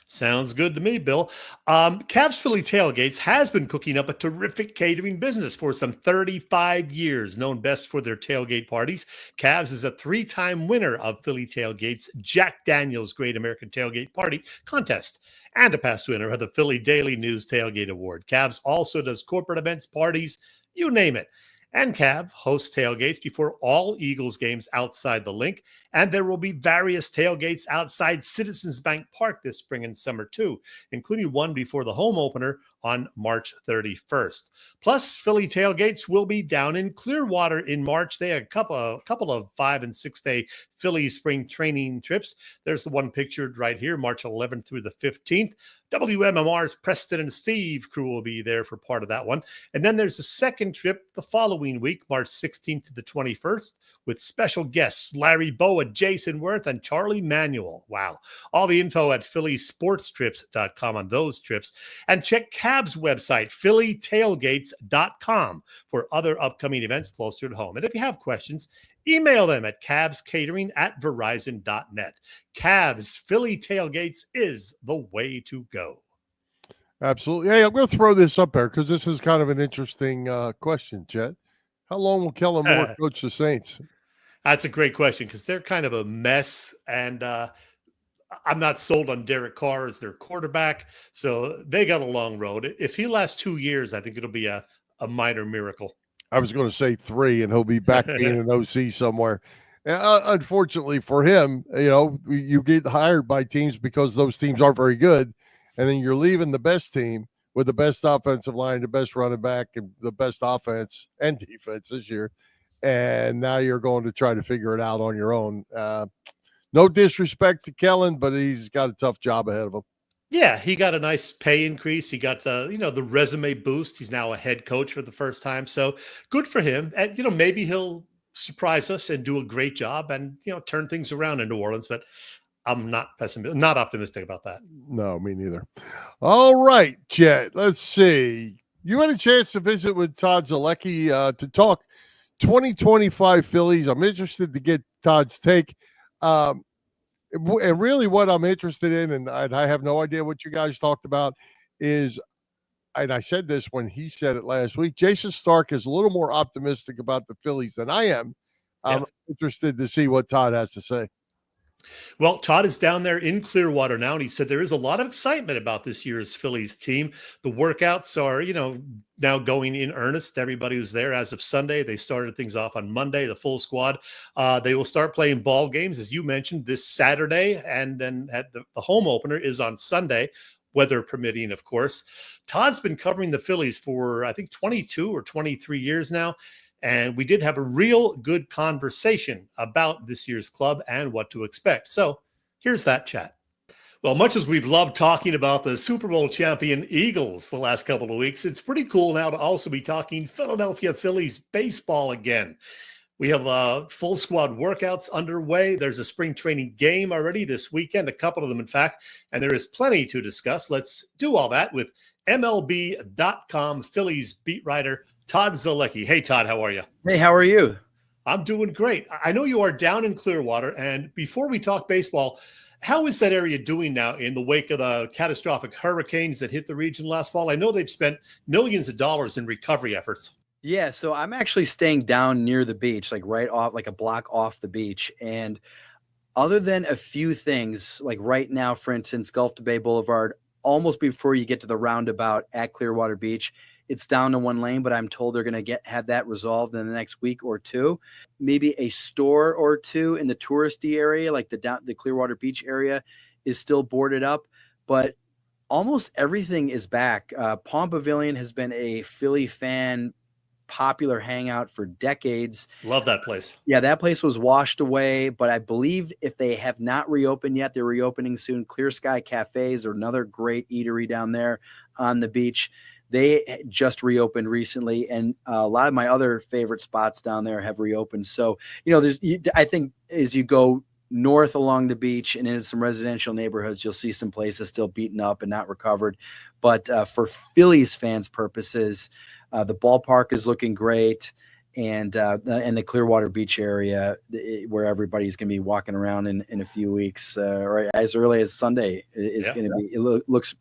Speaker 5: Sounds good to me, Bill. Cavs Philly Tailgates has been cooking up a terrific catering business for some 35 years, known best for their tailgate parties. Cavs is a 3-time winner of Philly Tailgate's Jack Daniels Great American Tailgate Party contest and a past winner of the Philly Daily News Tailgate Award. Cavs also does corporate events, parties, you name it. And Cav hosts tailgates before all Eagles games outside the link. And there will be various tailgates outside Citizens Bank Park this spring and summer too, including one before the home opener on March 31st. Plus, Philly tailgates will be down in Clearwater in March. They have a couple of 5- and 6-day Philly spring training trips. There's the one pictured right here, March 11th through the 15th. WMMR's Preston and Steve crew will be there for part of that one. And then there's a second trip the following week, March 16th to the 21st, with special guests Larry Boa, Jason Worth, and Charlie Manuel. Wow. All the info at phillysportstrips.com on those trips. And check Cavs website, phillytailgates.com, for other upcoming events closer to home. And if you have questions, email them at cavscatering@verizon.net. Cavs Philly Tailgates is the way to go.
Speaker 4: Absolutely. Hey, I'm going to throw this up there because this is kind of an interesting question, Chet. How long will Kellen Moore coach the Saints?
Speaker 5: That's a great question because they're kind of a mess, and I'm not sold on Derek Carr as their quarterback, so they got a long road. If he lasts 2 years, I think it'll be a minor miracle.
Speaker 4: I was going to say 3, and he'll be back being an OC somewhere. Unfortunately for him, you get hired by teams because those teams aren't very good, and then you're leaving the best team with the best offensive line, the best running back, and the best offense and defense this year, and now you're going to try to figure it out on your own. No disrespect to Kellen, but he's got a tough job ahead of him.
Speaker 5: Yeah, he got a nice pay increase. He got the resume boost. He's now a head coach for the first time. So good for him. And, maybe he'll surprise us and do a great job and, turn things around in New Orleans. But I'm not optimistic about that.
Speaker 4: No, me neither. All right, Chet, let's see. You had a chance to visit with Todd Zolecki to talk 2025 Phillies. I'm interested to get Todd's take. And really what I'm interested in, and I have no idea what you guys talked about, is, and I said this when he said it last week, Jason Stark is a little more optimistic about the Phillies than I am. I'm interested to see what Todd has to say.
Speaker 5: Well, Todd is down there in Clearwater now, and he said there is a lot of excitement about this year's Phillies team. The workouts are, now going in earnest. Everybody who's there as of Sunday. They started things off on Monday, the full squad. They will start playing ball games, as you mentioned, this Saturday, and then the home opener is on Sunday, weather permitting, of course. Todd's been covering the Phillies for, I think, 22 or 23 years now. And we did have a real good conversation about this year's club and what to expect. So here's that chat. Well, much as we've loved talking about the Super Bowl champion Eagles the last couple of weeks, it's pretty cool now to also be talking Philadelphia Phillies baseball again. We have full squad workouts underway. There's a spring training game already this weekend, a couple of them, in fact, and there is plenty to discuss. Let's do all that with MLB.com Phillies beat writer Todd Zolecki. Hey, Todd, how are you?
Speaker 9: Hey, how are you?
Speaker 5: I'm doing great. I know you are down in Clearwater, and before we talk baseball, how is that area doing now in the wake of the catastrophic hurricanes that hit the region last fall? I know they've spent millions of dollars in recovery efforts.
Speaker 9: Yeah, so I'm actually staying down near the beach, like right off, like a block off the beach. And other than a few things, like right now, for instance, Gulf to Bay Boulevard, almost before you get to the roundabout at Clearwater Beach, it's down to one lane, but I'm told they're going to have that resolved in the next week or two. Maybe a store or two in the touristy area, like the Clearwater Beach area, is still boarded up, but almost everything is back. Palm Pavilion has been a Philly fan popular hangout for decades.
Speaker 5: Love that place.
Speaker 9: Yeah, that place was washed away, but I believe if they have not reopened yet, they're reopening soon. Clear Sky Cafes are another great eatery down there on the beach. They just reopened recently, and a lot of my other favorite spots down there have reopened. So, I think as you go north along the beach and into some residential neighborhoods, you'll see some places still beaten up and not recovered. But for Phillies fans' purposes, the ballpark is looking great, and the Clearwater Beach area, where everybody's going to be walking around in a few weeks, or as early as Sunday, is going to be.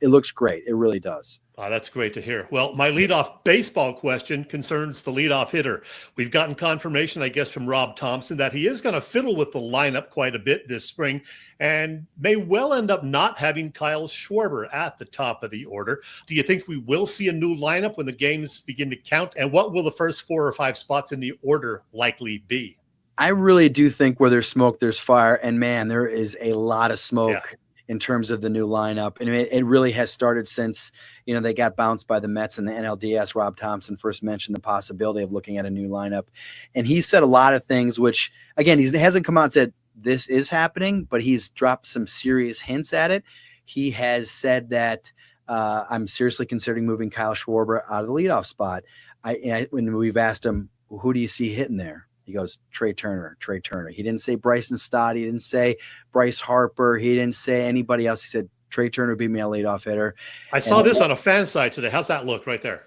Speaker 9: It looks great. It really does.
Speaker 5: That's great to hear. Well, my leadoff baseball question concerns the leadoff hitter. We've gotten confirmation, I guess, from Rob Thompson that he is going to fiddle with the lineup quite a bit this spring and may well end up not having Kyle Schwarber at the top of the order. Do you think we will see a new lineup when the games begin to count? And what will the first 4 or 5 spots in the order likely be?
Speaker 9: I really do think where there's smoke, there's fire. And man, there is a lot of smoke in terms of the new lineup. And it really has started since, they got bounced by the Mets and the NLDS. Rob Thompson first mentioned the possibility of looking at a new lineup. And he said a lot of things, which, again, he hasn't come out and said this is happening, but he's dropped some serious hints at it. He has said that I'm seriously considering moving Kyle Schwarber out of the leadoff spot. When we've asked him, who do you see hitting there? He goes, Trey Turner. He didn't say Bryson Stott. He didn't say Bryce Harper. He didn't say anybody else. He said, Trey Turner would be my leadoff hitter.
Speaker 5: I saw this on a fan site today. How's that look right there?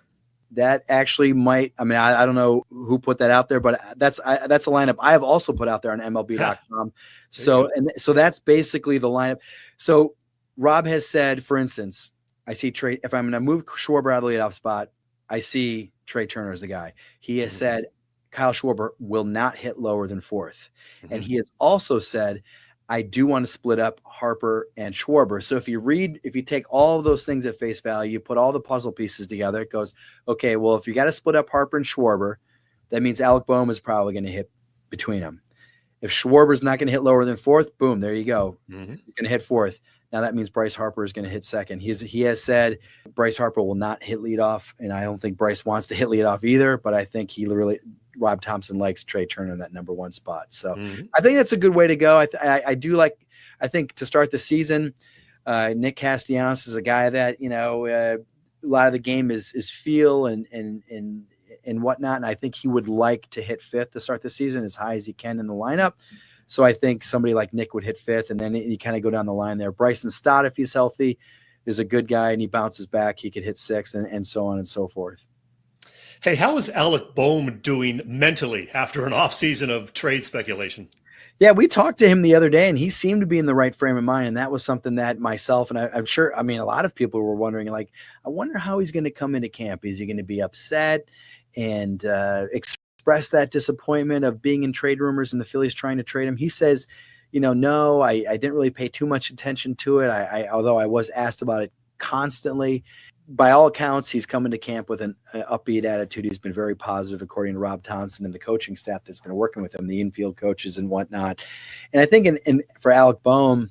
Speaker 9: That actually might, I don't know who put that out there, but that's a lineup I have also put out there on MLB.com. So that's basically the lineup. So Rob has said, for instance, I see Trey, if I'm going to move Schwarber out of the leadoff spot, I see Trey Turner as the guy. He has said Kyle Schwarber will not hit lower than 4th. And he has also said, I do want to split up Harper and Schwarber. So if you take all of those things at face value, you put all the puzzle pieces together, it goes, okay, well, if you got to split up Harper and Schwarber, that means Alec Boehm is probably going to hit between them. If Schwarber's not going to hit lower than 4th, boom, there you go. You're going to hit 4th. Now that means Bryce Harper is going to hit 2nd. He has said Bryce Harper will not hit leadoff, and I don't think Bryce wants to hit leadoff either, but I think Rob Thompson likes Trey Turner in that number 1 spot. So I think that's a good way to go. I think to start the season, Nick Castellanos is a guy that, a lot of the game is feel and whatnot. And I think he would like to hit 5th to start the season as high as he can in the lineup. So I think somebody like Nick would hit 5th, and then you kind of go down the line there. Bryson Stott, if he's healthy, is a good guy and he bounces back. He could hit 6th and so on and so forth.
Speaker 5: Hey, how is Alec Boehm doing mentally after an offseason of trade speculation?
Speaker 9: Yeah, we talked to him the other day, and he seemed to be in the right frame of mind, and that was something that myself and I'm sure, a lot of people were wondering, I wonder how he's going to come into camp. Is he going to be upset and express that disappointment of being in trade rumors and the Phillies trying to trade him? He says, no, I didn't really pay too much attention to it. Although I was asked about it constantly. By all accounts, he's coming to camp with an upbeat attitude. He's been very positive, according to Rob Townsend and the coaching staff that's been working with him, the infield coaches and whatnot. And I think for Alec Boehm,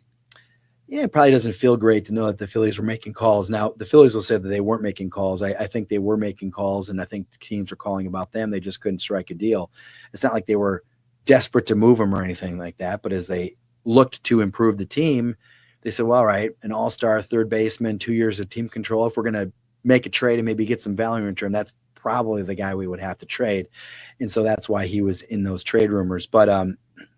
Speaker 9: it probably doesn't feel great to know that the Phillies were making calls. Now, the Phillies will say that they weren't making calls. I think they were making calls, and I think teams were calling about them. They just couldn't strike a deal. It's not like they were desperate to move him or anything like that, but as they looked to improve the team, they said, well, all right, an all-star third baseman, 2 years of team control. If we're going to make a trade and maybe get some value in return, that's probably the guy we would have to trade. And so that's why he was in those trade rumors. But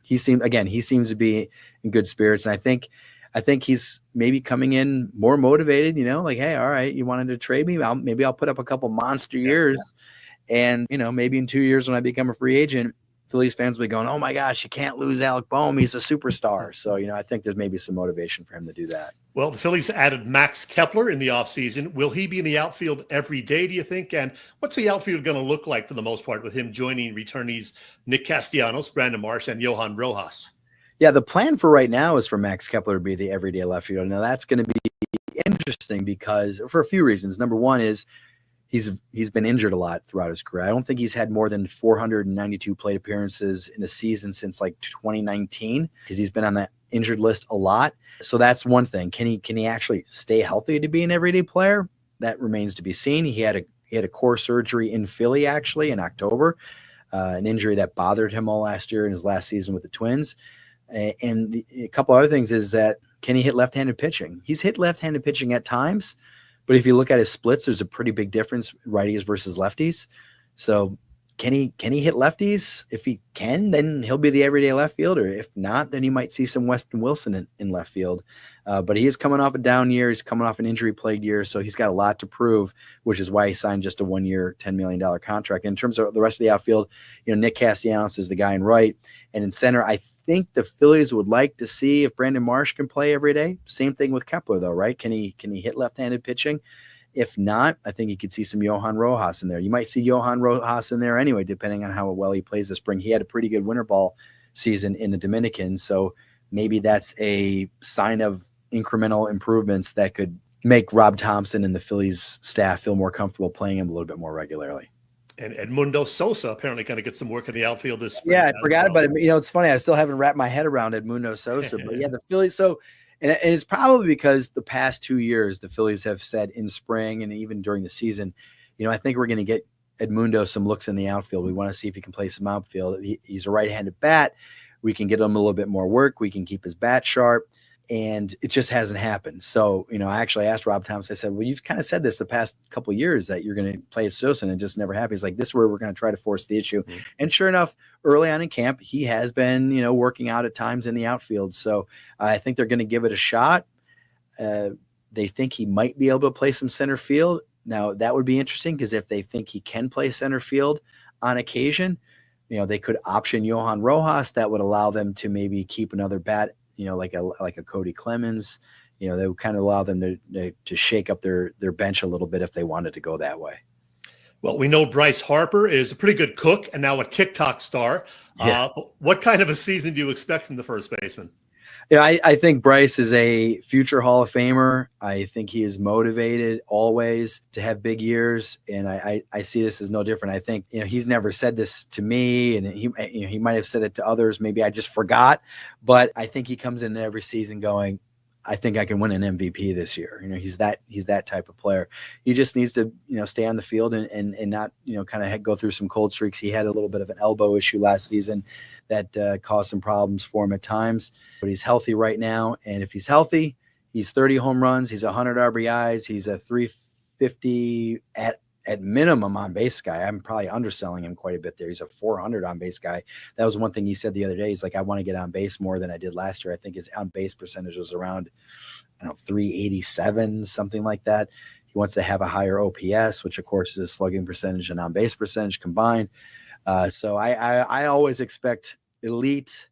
Speaker 9: he seems to be in good spirits. And I think he's maybe coming in more motivated, like, hey, all right, you wanted to trade me? Maybe I'll put up a couple monster years. And, maybe in 2 years when I become a free agent, Phillies fans will be going, oh my gosh, you can't lose Alec Boehm. He's a superstar. So, I think there's maybe some motivation for him to do that.
Speaker 5: Well, the Phillies added Max Kepler in the offseason. Will he be in the outfield every day, do you think? And what's the outfield going to look like for the most part with him joining returnees Nick Castellanos, Brandon Marsh, and Johan Rojas?
Speaker 9: Yeah, the plan for right now is for Max Kepler to be the everyday left fielder. Now, that's going to be interesting because for a few reasons. Number one is he's been injured a lot throughout his career. I don't think he's had more than 492 plate appearances in a season since like 2019 because he's been on that injured list a lot. So that's one thing. Can he actually stay healthy to be an everyday player? That remains to be seen. He had a core surgery in Philly actually in October, an injury that bothered him all last year in his last season with the Twins. And a couple other things is that can he hit left-handed pitching? He's hit left-handed pitching at times, but if you look at his splits, there's a pretty big difference, righties versus lefties. So can he hit lefties? If he can, then he'll be the everyday left fielder. If not, then you might see some Weston Wilson in left field. But he is coming off a down year. He's coming off an injury-plagued year, so he's got a lot to prove, which is why he signed just a 1-year, $10 million contract. In terms of the rest of the outfield, Nick Castellanos is the guy in right. And in center, I think the Phillies would like to see if Brandon Marsh can play every day. Same thing with Kepler, though, right? Can he hit left-handed pitching? If not, I think you could see some Johan Rojas in there. You might see Johan Rojas in there anyway, depending on how well he plays this spring. He had a pretty good winter ball season in the Dominican, so maybe that's a sign of incremental improvements that could make Rob Thompson and the Phillies staff feel more comfortable playing him a little bit more regularly.
Speaker 5: And Edmundo Sosa apparently going to get some work in the outfield this spring.
Speaker 9: Yeah, I forgot about it. It's funny. I still haven't wrapped my head around Edmundo Sosa. But yeah, the Phillies. So, and it's probably because the past 2 years, the Phillies have said in spring and even during the season, I think we're going to get Edmundo some looks in the outfield. We want to see if he can play some outfield. He's a right-handed bat. We can get him a little bit more work. We can keep his bat sharp. And it just hasn't happened. So, I actually asked Rob Thompson, I said, well, you've kind of said this the past couple of years that you're going to play Sosa, and it just never happened. He's like, this is where we're going to try to force the issue. Mm-hmm. And sure enough, early on in camp, he has been, working out at times in the outfield. So I think they're going to give it a shot. They think he might be able to play some center field. Now, that would be interesting because if they think he can play center field on occasion, they could option Johan Rojas. That would allow them to maybe keep another bat, like a Cody Clemens. They would kind of allow them to shake up their bench a little bit if they wanted to go that way.
Speaker 5: Well, we know Bryce Harper is a pretty good cook and now a TikTok star. Yeah. What kind of a season do you expect from the first baseman?
Speaker 9: Yeah, I think Bryce is a future Hall of Famer. I think he is motivated always to have big years, and I see this as no different. I think he's never said this to me, and he might have said it to others. Maybe I just forgot, but I think he comes in every season going, I think I can win an MVP this year. He's that type of player. He just needs to stay on the field and not kind of go through some cold streaks. He had a little bit of an elbow issue last season that caused some problems for him at times, but he's healthy right now. And if he's healthy, he's 30 home runs, he's 100 RBIs, he's a 350 at minimum on base guy. I'm probably underselling him quite a bit there. He's a 400 on base guy. That was one thing he said the other day. He's like, I want to get on base more than I did last year. I think his on base percentage was around 387, something like that. He wants to have a higher OPS, which of course is a slugging percentage and on base percentage combined. So I always expect elite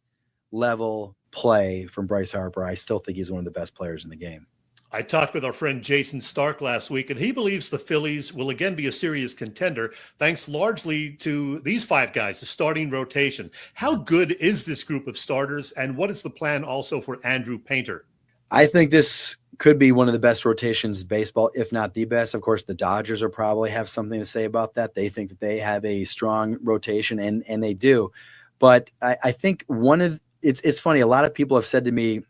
Speaker 9: level play from Bryce Harper. I still think he's one of the best players in the game.
Speaker 5: I talked with our friend Jason Stark last week, and he believes the Phillies will again be a serious contender, thanks largely to these 5 guys, the starting rotation. How good is this group of starters, and what is the plan also for Andrew Painter?
Speaker 9: I think this could be one of the best rotations in baseball, if not the best. Of course, the Dodgers will probably have something to say about that. They think that they have a strong rotation, and they do. But I think it's funny. A lot of people have said to me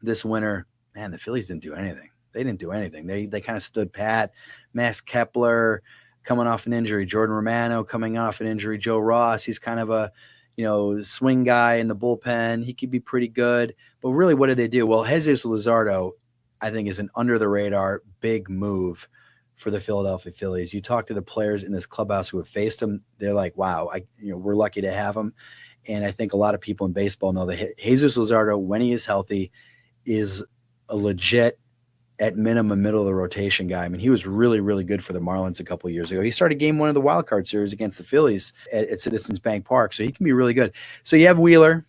Speaker 9: this winter, man, the Phillies didn't do anything. They didn't do anything. They kind of stood pat. Max Kepler coming off an injury. Jordan Romano coming off an injury. Joe Ross, he's kind of a swing guy in the bullpen. He could be pretty good. But really, what did they do? Well, Jesus Luzardo, I think, is an under-the-radar big move for the Philadelphia Phillies. You talk to the players in this clubhouse who have faced him, they're like, wow, we're lucky to have him. And I think a lot of people in baseball know that Jesus Luzardo, when he is healthy, is a legit, at minimum, middle of the rotation guy. I mean, he was really, really good for the Marlins a couple of years ago. He started game 1 of the wild card series against the Phillies at Citizens Bank Park, so he can be really good. So you have Wheeler.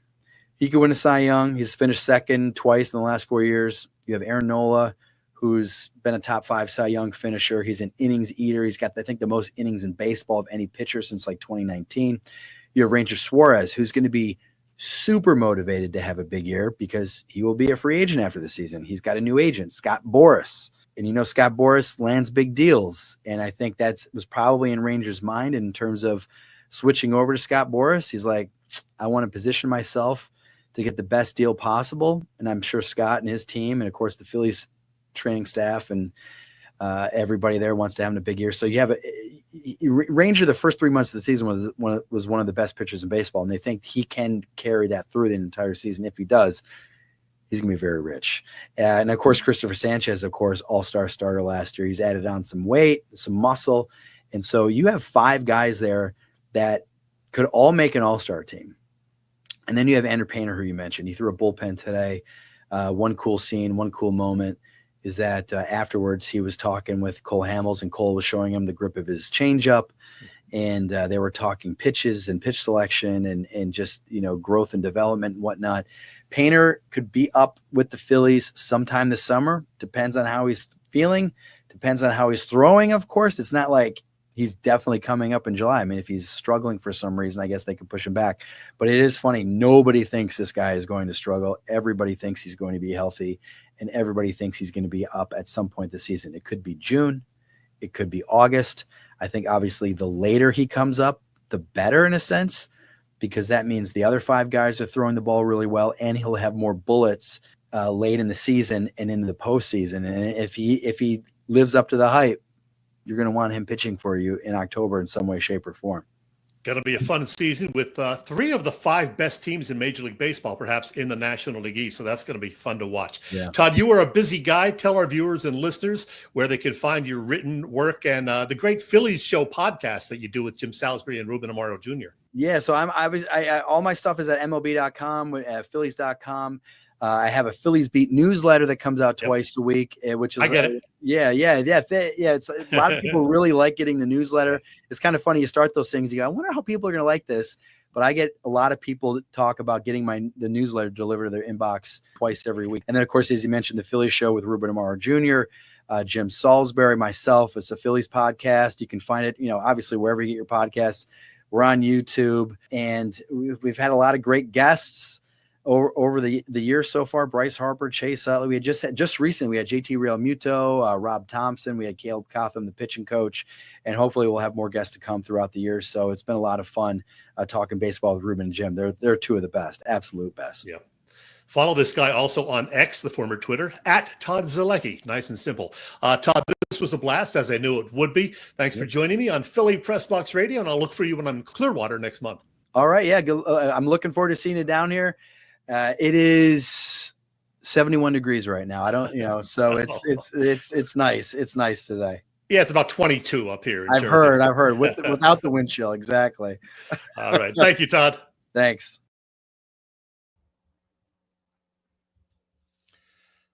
Speaker 9: He could win a Cy Young. He's finished second twice in the last 4 years. You have Aaron Nola, who's been a top 5 Cy Young finisher. He's an innings eater. He's got, I think, the most innings in baseball of any pitcher since like 2019. You have Ranger Suarez, who's going to be super motivated to have a big year because he will be a free agent after the season. He's got a new agent, Scott Boras. And Scott Boras lands big deals. And I think that was probably in Rangers' mind in terms of switching over to Scott Boras. He's like, I want to position myself to get the best deal possible. And I'm sure Scott and his team, and of course the Phillies training staff and everybody there wants to have a big year. So you have Ranger, the first 3 months of the season was one of the best pitchers in baseball, and they think he can carry that through the entire season. If he does, he's going to be very rich. And of course, Christopher Sanchez, of course, all-star starter last year. He's added on some weight, some muscle. And so you have 5 guys there that could all make an all-star team. And then you have Andrew Painter, who you mentioned. He threw a bullpen today. One cool scene, one cool moment is that afterwards he was talking with Cole Hamels, and Cole was showing him the grip of his changeup, and they were talking pitches and pitch selection and just growth and development and whatnot. Painter could be up with the Phillies sometime this summer. Depends on how he's feeling. Depends on how he's throwing. Of course, it's not like he's definitely coming up in July. I mean, if he's struggling for some reason, I guess they could push him back. But it is funny. Nobody thinks this guy is going to struggle. Everybody thinks he's going to be healthy, and everybody thinks he's going to be up at some point this season. It could be June. It could be August. I think obviously the later he comes up, the better in a sense, because that means the other 5 guys are throwing the ball really well, and he'll have more bullets late in the season and into the postseason. And if he lives up to the hype, you're going to want him pitching for you in October in some way, shape, or form.
Speaker 5: Going to be a fun season with 3 of the 5 best teams in Major League Baseball, perhaps in the National League East. So that's going to be fun to watch. Yeah. Todd, you are a busy guy. Tell our viewers and listeners where they can find your written work and the great Phillies Show podcast that you do with Jim Salisbury and Ruben Amaro Jr.
Speaker 9: Yeah, so I all my stuff is at MLB.com, at Phillies.com. I have a Phillies Beat newsletter that comes out twice a week, which is
Speaker 5: I get it.
Speaker 9: Yeah. It's a lot of people really like getting the newsletter. It's kind of funny. You start those things, you go, I wonder how people are going to like this. But I get a lot of people that talk about getting the newsletter delivered to their inbox twice every week. And then, of course, as you mentioned, the Phillies Show with Ruben Amaro Jr., Jim Salisbury, myself. It's a Phillies podcast. You can find it, obviously wherever you get your podcasts. We're on YouTube, and we've had a lot of great guests over the year so far. Bryce Harper, Chase Utley. We had just recently, we had JT Realmuto, Rob Thompson. We had Caleb Cotham, the pitching coach, and hopefully we'll have more guests to come throughout the year. So it's been a lot of fun talking baseball with Ruben and Jim. They're 2 of the best, absolute best.
Speaker 5: Yeah. Follow this guy also on X, the former Twitter, at Todd Zolecki. Nice and simple. Todd, this was a blast, as I knew it would be. Thanks for joining me on Philly Pressbox Radio, and I'll look for you when I'm in Clearwater next month. All right.
Speaker 9: Yeah. I'm looking forward to seeing it down here. It is 71 degrees right now. I don't, so it's nice. It's nice today.
Speaker 5: Yeah, it's about 22 up here.
Speaker 9: I've heard without the wind chill. Exactly.
Speaker 5: All right. Thank you, Todd.
Speaker 9: Thanks.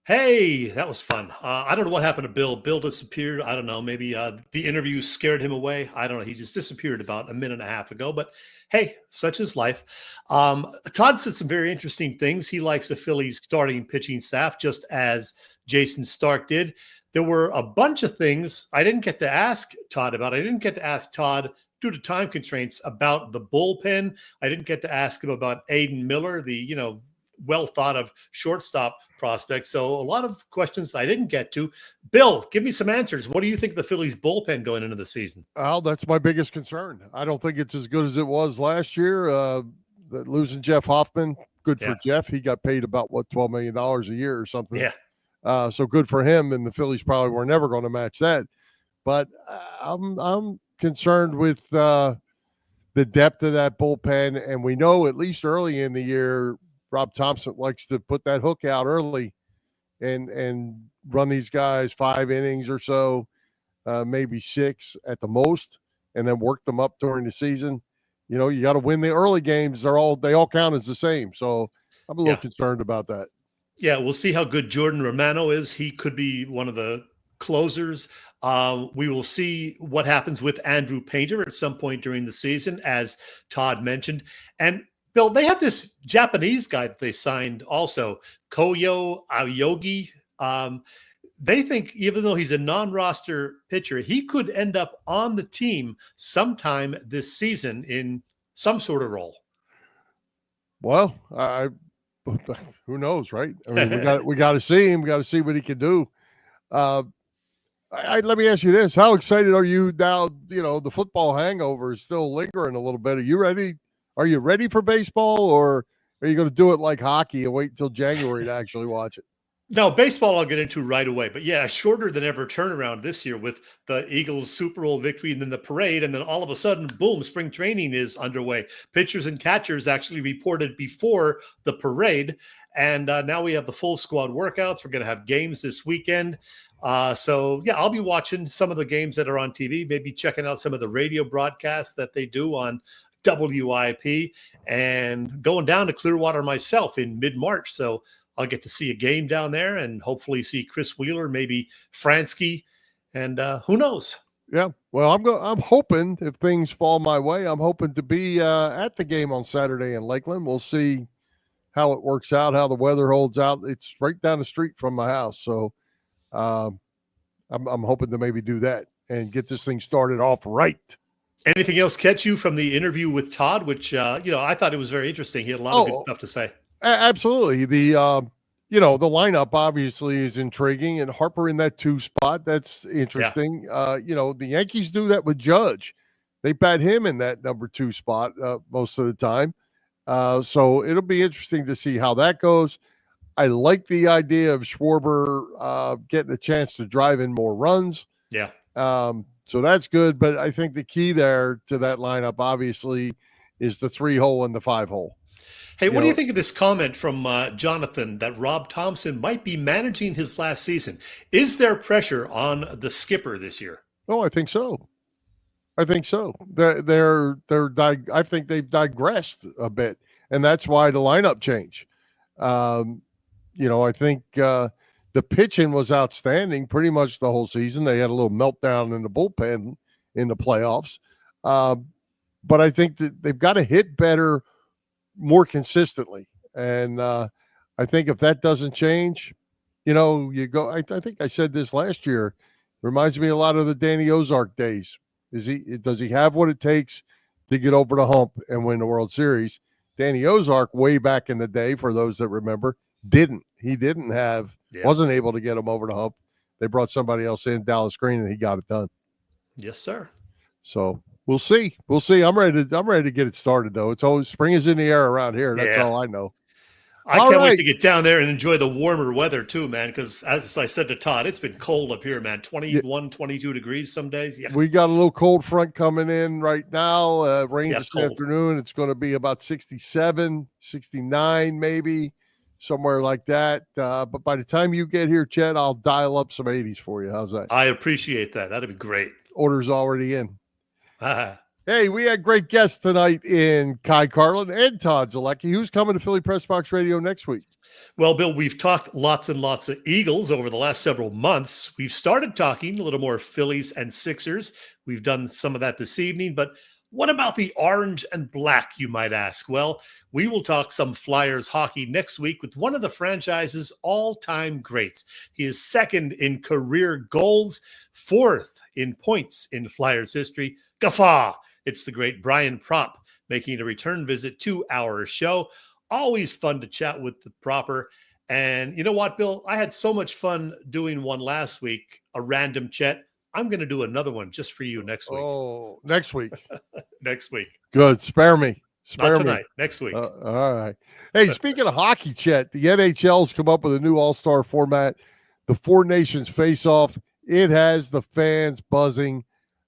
Speaker 5: Hey, that was fun. I don't know what happened to Bill. Bill disappeared. I don't know. Maybe the interview scared him away. I don't know. He just disappeared about a minute and a half ago. But hey, such is life. Todd said some very interesting things. He likes the Phillies starting pitching staff, just as Jason Stark did. There were a bunch of things I didn't get to ask Todd about. I didn't get to ask Todd, due to time constraints, about the bullpen. I didn't get to ask him about Aiden Miller, the well thought of shortstop prospect. So a lot of questions I didn't get to. Bill, give me some answers. What do you think of the Phillies bullpen going into the season?
Speaker 4: Well, that's my biggest concern. I don't think it's as good as it was last year. Losing Jeff Hoffman, good for Jeff. He got paid about $12 million a year or something.
Speaker 5: Yeah.
Speaker 4: So good for him. And the Phillies probably were never going to match that. But I'm concerned with the depth of that bullpen. And we know at least early in the year, Rob Thompson likes to put that hook out early and run these guys 5 innings or so, maybe 6 at the most, and then work them up during the season. You got to win the early games. They all count as the same. So I'm a little concerned about that.
Speaker 5: Yeah, we'll see how good Jordan Romano is. He could be one of the closers. We will see what happens with Andrew Painter at some point during the season, as Todd mentioned. And Bill, they had this Japanese guy that they signed also, Koyo Aoyogi. They think even though he's a non-roster pitcher, he could end up on the team sometime this season in some sort of role.
Speaker 4: Well, who knows, right? I mean, we got to see him. We got to see what he can do. Let me ask you this: how excited are you now? The football hangover is still lingering a little bit. Are you ready? Are you ready for baseball, or are you going to do it like hockey and wait until January to actually watch it?
Speaker 5: No, baseball I'll get into right away. But yeah, shorter than ever turnaround this year with the Eagles Super Bowl victory and then the parade. And then all of a sudden, boom, spring training is underway. Pitchers and catchers actually reported before the parade. And now we have the full squad workouts. We're going to have games this weekend. So yeah, I'll be watching some of the games that are on TV, maybe checking out some of the radio broadcasts that they do on WIP, and going down to Clearwater myself in mid-March. So I'll get to see a game down there and hopefully see Chris Wheeler, maybe Fransky, and who knows?
Speaker 4: Yeah. Well, I'm hoping, if things fall my way, I'm hoping to be at the game on Saturday in Lakeland. We'll see how it works out, how the weather holds out. It's right down the street from my house. So I'm hoping to maybe do that and get this thing started off right.
Speaker 5: Anything else catch you from the interview with Todd, which, I thought it was very interesting. He had a lot of good stuff to say.
Speaker 4: Absolutely. The lineup obviously is intriguing, and Harper in that 2 spot. That's interesting. Yeah. The Yankees do that with Judge. They bat him in that number 2 spot most of the time. So it'll be interesting to see how that goes. I like the idea of Schwarber getting a chance to drive in more runs.
Speaker 5: Yeah.
Speaker 4: So that's good. But I think the key there to that lineup, obviously, is the 3-hole and the 5-hole.
Speaker 5: Hey, what do you think of this comment from Jonathan that Rob Thompson might be managing his last season? Is there pressure on the skipper this year?
Speaker 4: Oh, I think so. I think they've digressed a bit, and that's why the lineup change. I think the pitching was outstanding pretty much the whole season. They had a little meltdown in the bullpen in the playoffs. But I think that they've got to hit better more consistently. And I think if that doesn't change, you go, I think I said this last year, reminds me a lot of the Danny Ozark days. Does he have what it takes to get over the hump and win the World Series? Danny Ozark, way back in the day, for those that remember, wasn't able to get him over the hump. They brought somebody else in, Dallas Green, and he got it done.
Speaker 5: Yes, sir.
Speaker 4: So we'll see. I'm ready to get it started, though. It's always spring is in the air around here. That's all I know.
Speaker 5: I can't wait to get down there and enjoy the warmer weather too, man, because as I said to Todd, it's been cold up here, man. 21, 22 degrees some days. Yeah.
Speaker 4: We got a little cold front coming in right now. Rain this
Speaker 5: cold
Speaker 4: afternoon. It's going to be about 67, 69 maybe, somewhere like that. But by the time you get here, Chet, I'll dial up some 80s for you. How's that?
Speaker 5: I appreciate that. That'd be great.
Speaker 4: Order's already in. Hey, we had great guests tonight in Kai Carlin and Todd Zolecki. Who's coming to Philly Pressbox Radio next week?
Speaker 5: Well, Bill, we've talked lots and lots of Eagles over the last several months. We've started talking a little more Phillies and Sixers. We've done some of that this evening, but What about the orange and black, you might ask? Well, we will talk some Flyers hockey next week with one of the franchise's all-time greats. He is second in career goals, fourth in points in Flyers history. Guffaw! It's the great Brian Propp making a return visit to our show. Always fun to chat with the Propper. And you know what, Bill? I had so much fun doing one last week, a random chat. I'm going to do another one just for you next week.
Speaker 4: Oh, next week.
Speaker 5: Next week.
Speaker 4: Good. Spare me. Spare
Speaker 5: Not
Speaker 4: me.
Speaker 5: tonight. Next week.
Speaker 4: All right. Hey, speaking of hockey, Chet, the NHL's come up with a new all-star format, the Four Nations face-off. It has the fans buzzing.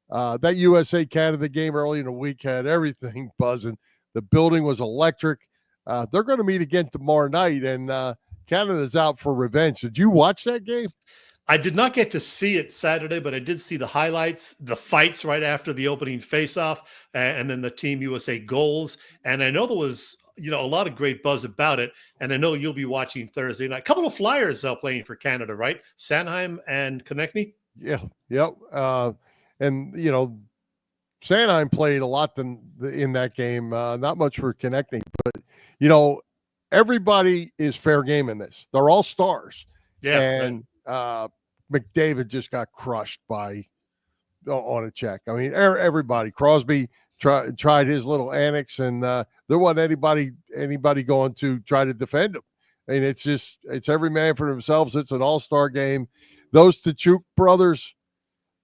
Speaker 4: That USA-Canada game early in the week had everything buzzing. The building was electric. They're going to meet again tomorrow night, and Canada's out for revenge. Did you watch that game?
Speaker 5: I did not get to see it Saturday, but I did see the highlights, the fights right after the opening faceoff, and then the Team USA goals. And I know there was, a lot of great buzz about it. And I know you'll be watching Thursday night. A couple of Flyers playing for Canada, right? Sanheim and Konechny?
Speaker 4: Yeah. Yep. And, Sanheim played a lot in that game. Not much for Konechny, but, everybody is fair game in this. They're all stars.
Speaker 5: Yeah.
Speaker 4: And McDavid just got crushed on a check. I mean, everybody. Crosby tried his little annex, and there wasn't anybody going to try to defend him. I mean, it's every man for themselves. It's an all-star game. Those Tkachuk brothers,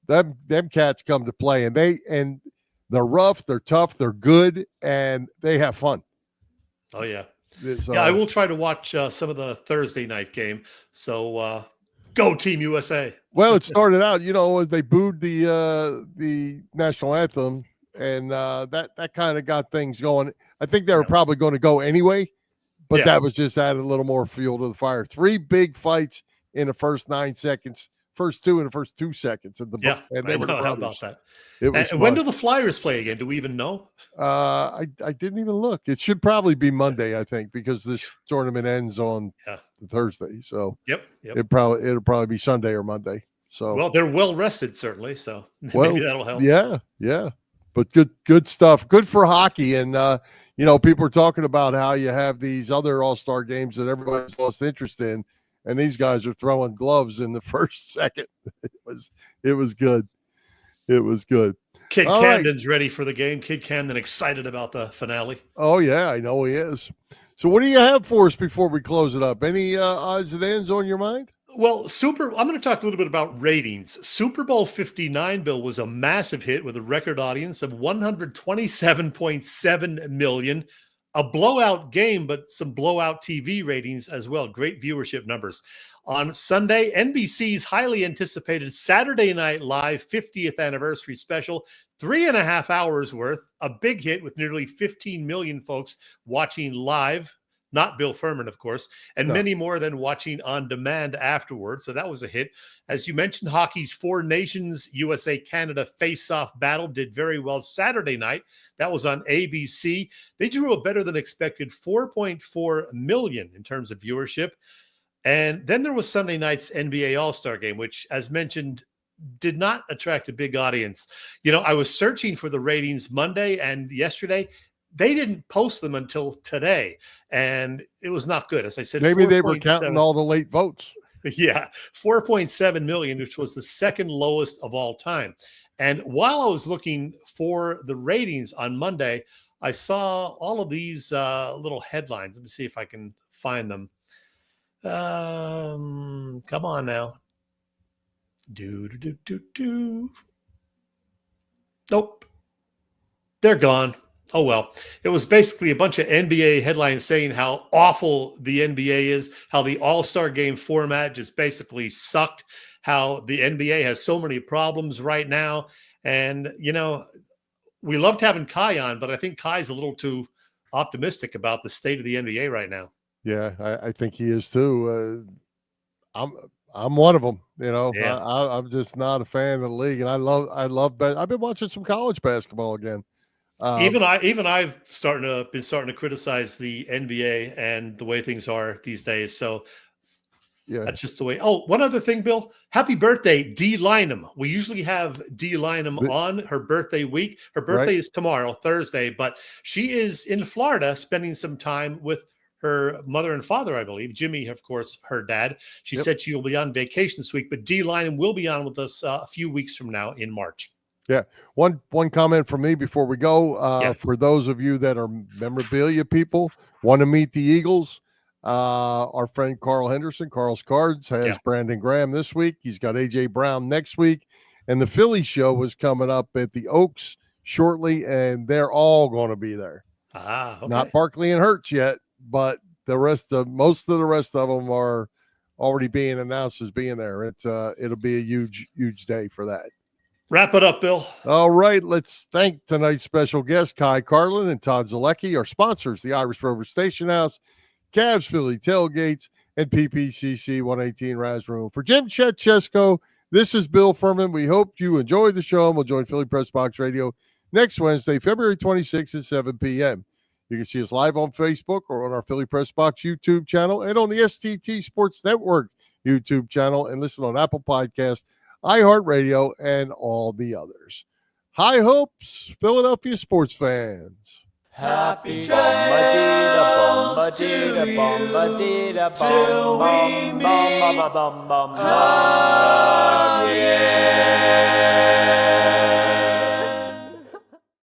Speaker 4: them cats come to play, and they're rough, they're tough, they're good, and they have fun.
Speaker 5: Oh yeah.
Speaker 4: So,
Speaker 5: I will try to watch some of the Thursday night game. So go Team USA.
Speaker 4: Well, it started out, as they booed the national anthem, and that kind of got things going. I think they were probably going to go anyway, but that was just added a little more fuel to the fire. 3 big fights in the first 9 seconds, first 2 in the first 2 seconds. And they were the brothers.
Speaker 5: How about that?
Speaker 4: It was
Speaker 5: when do the Flyers play again? Do we even know?
Speaker 4: I didn't even look. It should probably be Monday, I think, because this tournament ends on Thursday. So it'll probably be Sunday or Monday. So
Speaker 5: well, they're well rested, certainly. So maybe that'll help.
Speaker 4: Yeah. But good stuff. Good for hockey. And people are talking about how you have these other all-star games that everybody's lost interest in, and these guys are throwing gloves in the first second. It was good. It was good.
Speaker 5: Kid Camden's ready for the game. Kid Camden excited about the finale.
Speaker 4: Oh, yeah, I know he is. So what do you have for us before we close it up? Any odds and ends on your mind?
Speaker 5: Well, I'm going to talk a little bit about ratings. Super Bowl 59, Bill, was a massive hit with a record audience of 127.7 million. A blowout game, but some blowout TV ratings as well. Great viewership numbers. On Sunday, NBC's highly anticipated Saturday Night Live 50th anniversary special, 3.5 hours worth, a big hit with nearly 15 million folks watching live, not Bill Furman, of course, and many more than watching on demand afterwards. So that was a hit. As you mentioned, hockey's Four Nations USA-Canada face-off battle did very well Saturday night. That was on ABC. They drew a better than expected 4.4 million in terms of viewership. And then there was Sunday night's NBA All-Star game, which, as mentioned, did not attract a big audience. I was searching for the ratings Monday and yesterday. They didn't post them until today, and it was not good. As I said,
Speaker 4: maybe they were counting all the late votes.
Speaker 5: Yeah, 4.7 million, which was the second lowest of all time. And while I was looking for the ratings on Monday, I saw all of these little headlines. Let me see if I can find them. Come on now. Nope. They're gone. Oh, well. It was basically a bunch of NBA headlines saying how awful the NBA is, how the All-Star game format just basically sucked, how the NBA has so many problems right now. And, we loved having Kai on, but I think Kai's a little too optimistic about the state of the NBA right now.
Speaker 4: Yeah, I think he is too. I'm one of them. I'm just not a fan of the league, and I love. I've been watching some college basketball again.
Speaker 5: Even I've been starting to criticize the NBA and the way things are these days. So
Speaker 4: Yeah.
Speaker 5: That's just the way. Oh, one other thing, Bill. Happy birthday, Dee Lynam. We usually have Dee Lynam on her birthday week. Her birthday is tomorrow, Thursday, but she is in Florida spending some time with her mother and father, I believe. Jimmy, of course, her dad. She said she will be on vacation this week, but Dee Lynam will be on with us a few weeks from now in March.
Speaker 4: Yeah. One comment from me before we go. For those of you that are memorabilia people, want to meet the Eagles, our friend Carl Henderson, Carl's Cards, has Brandon Graham this week. He's got A.J. Brown next week. And the Philly show is coming up at the Oaks shortly, and they're all going to be there.
Speaker 5: Okay.
Speaker 4: Not Barkley and Hurts yet, but most of the rest of them are already being announced as being there. It'll be a huge day for that.
Speaker 5: Wrap it up, Bill.
Speaker 4: All right, let's thank tonight's special guests, Carlin and Todd Zolecki, our sponsors, the Irish Rover Station House, Cavs Philly Tailgates, and PPCC 118 Raz Room. For Jim Chet Chesko, this is Bill Furman. We hope you enjoyed the show, and we'll join Philly Press Box Radio next Wednesday, February 26th at 7 p.m. You can see us live on Facebook or on our Philly Press Box YouTube channel and on the STT Sports Network YouTube channel, and listen on Apple Podcasts, iHeartRadio, and all the others. High hopes, Philadelphia sports fans.
Speaker 10: Happy trails to you, till we meet again.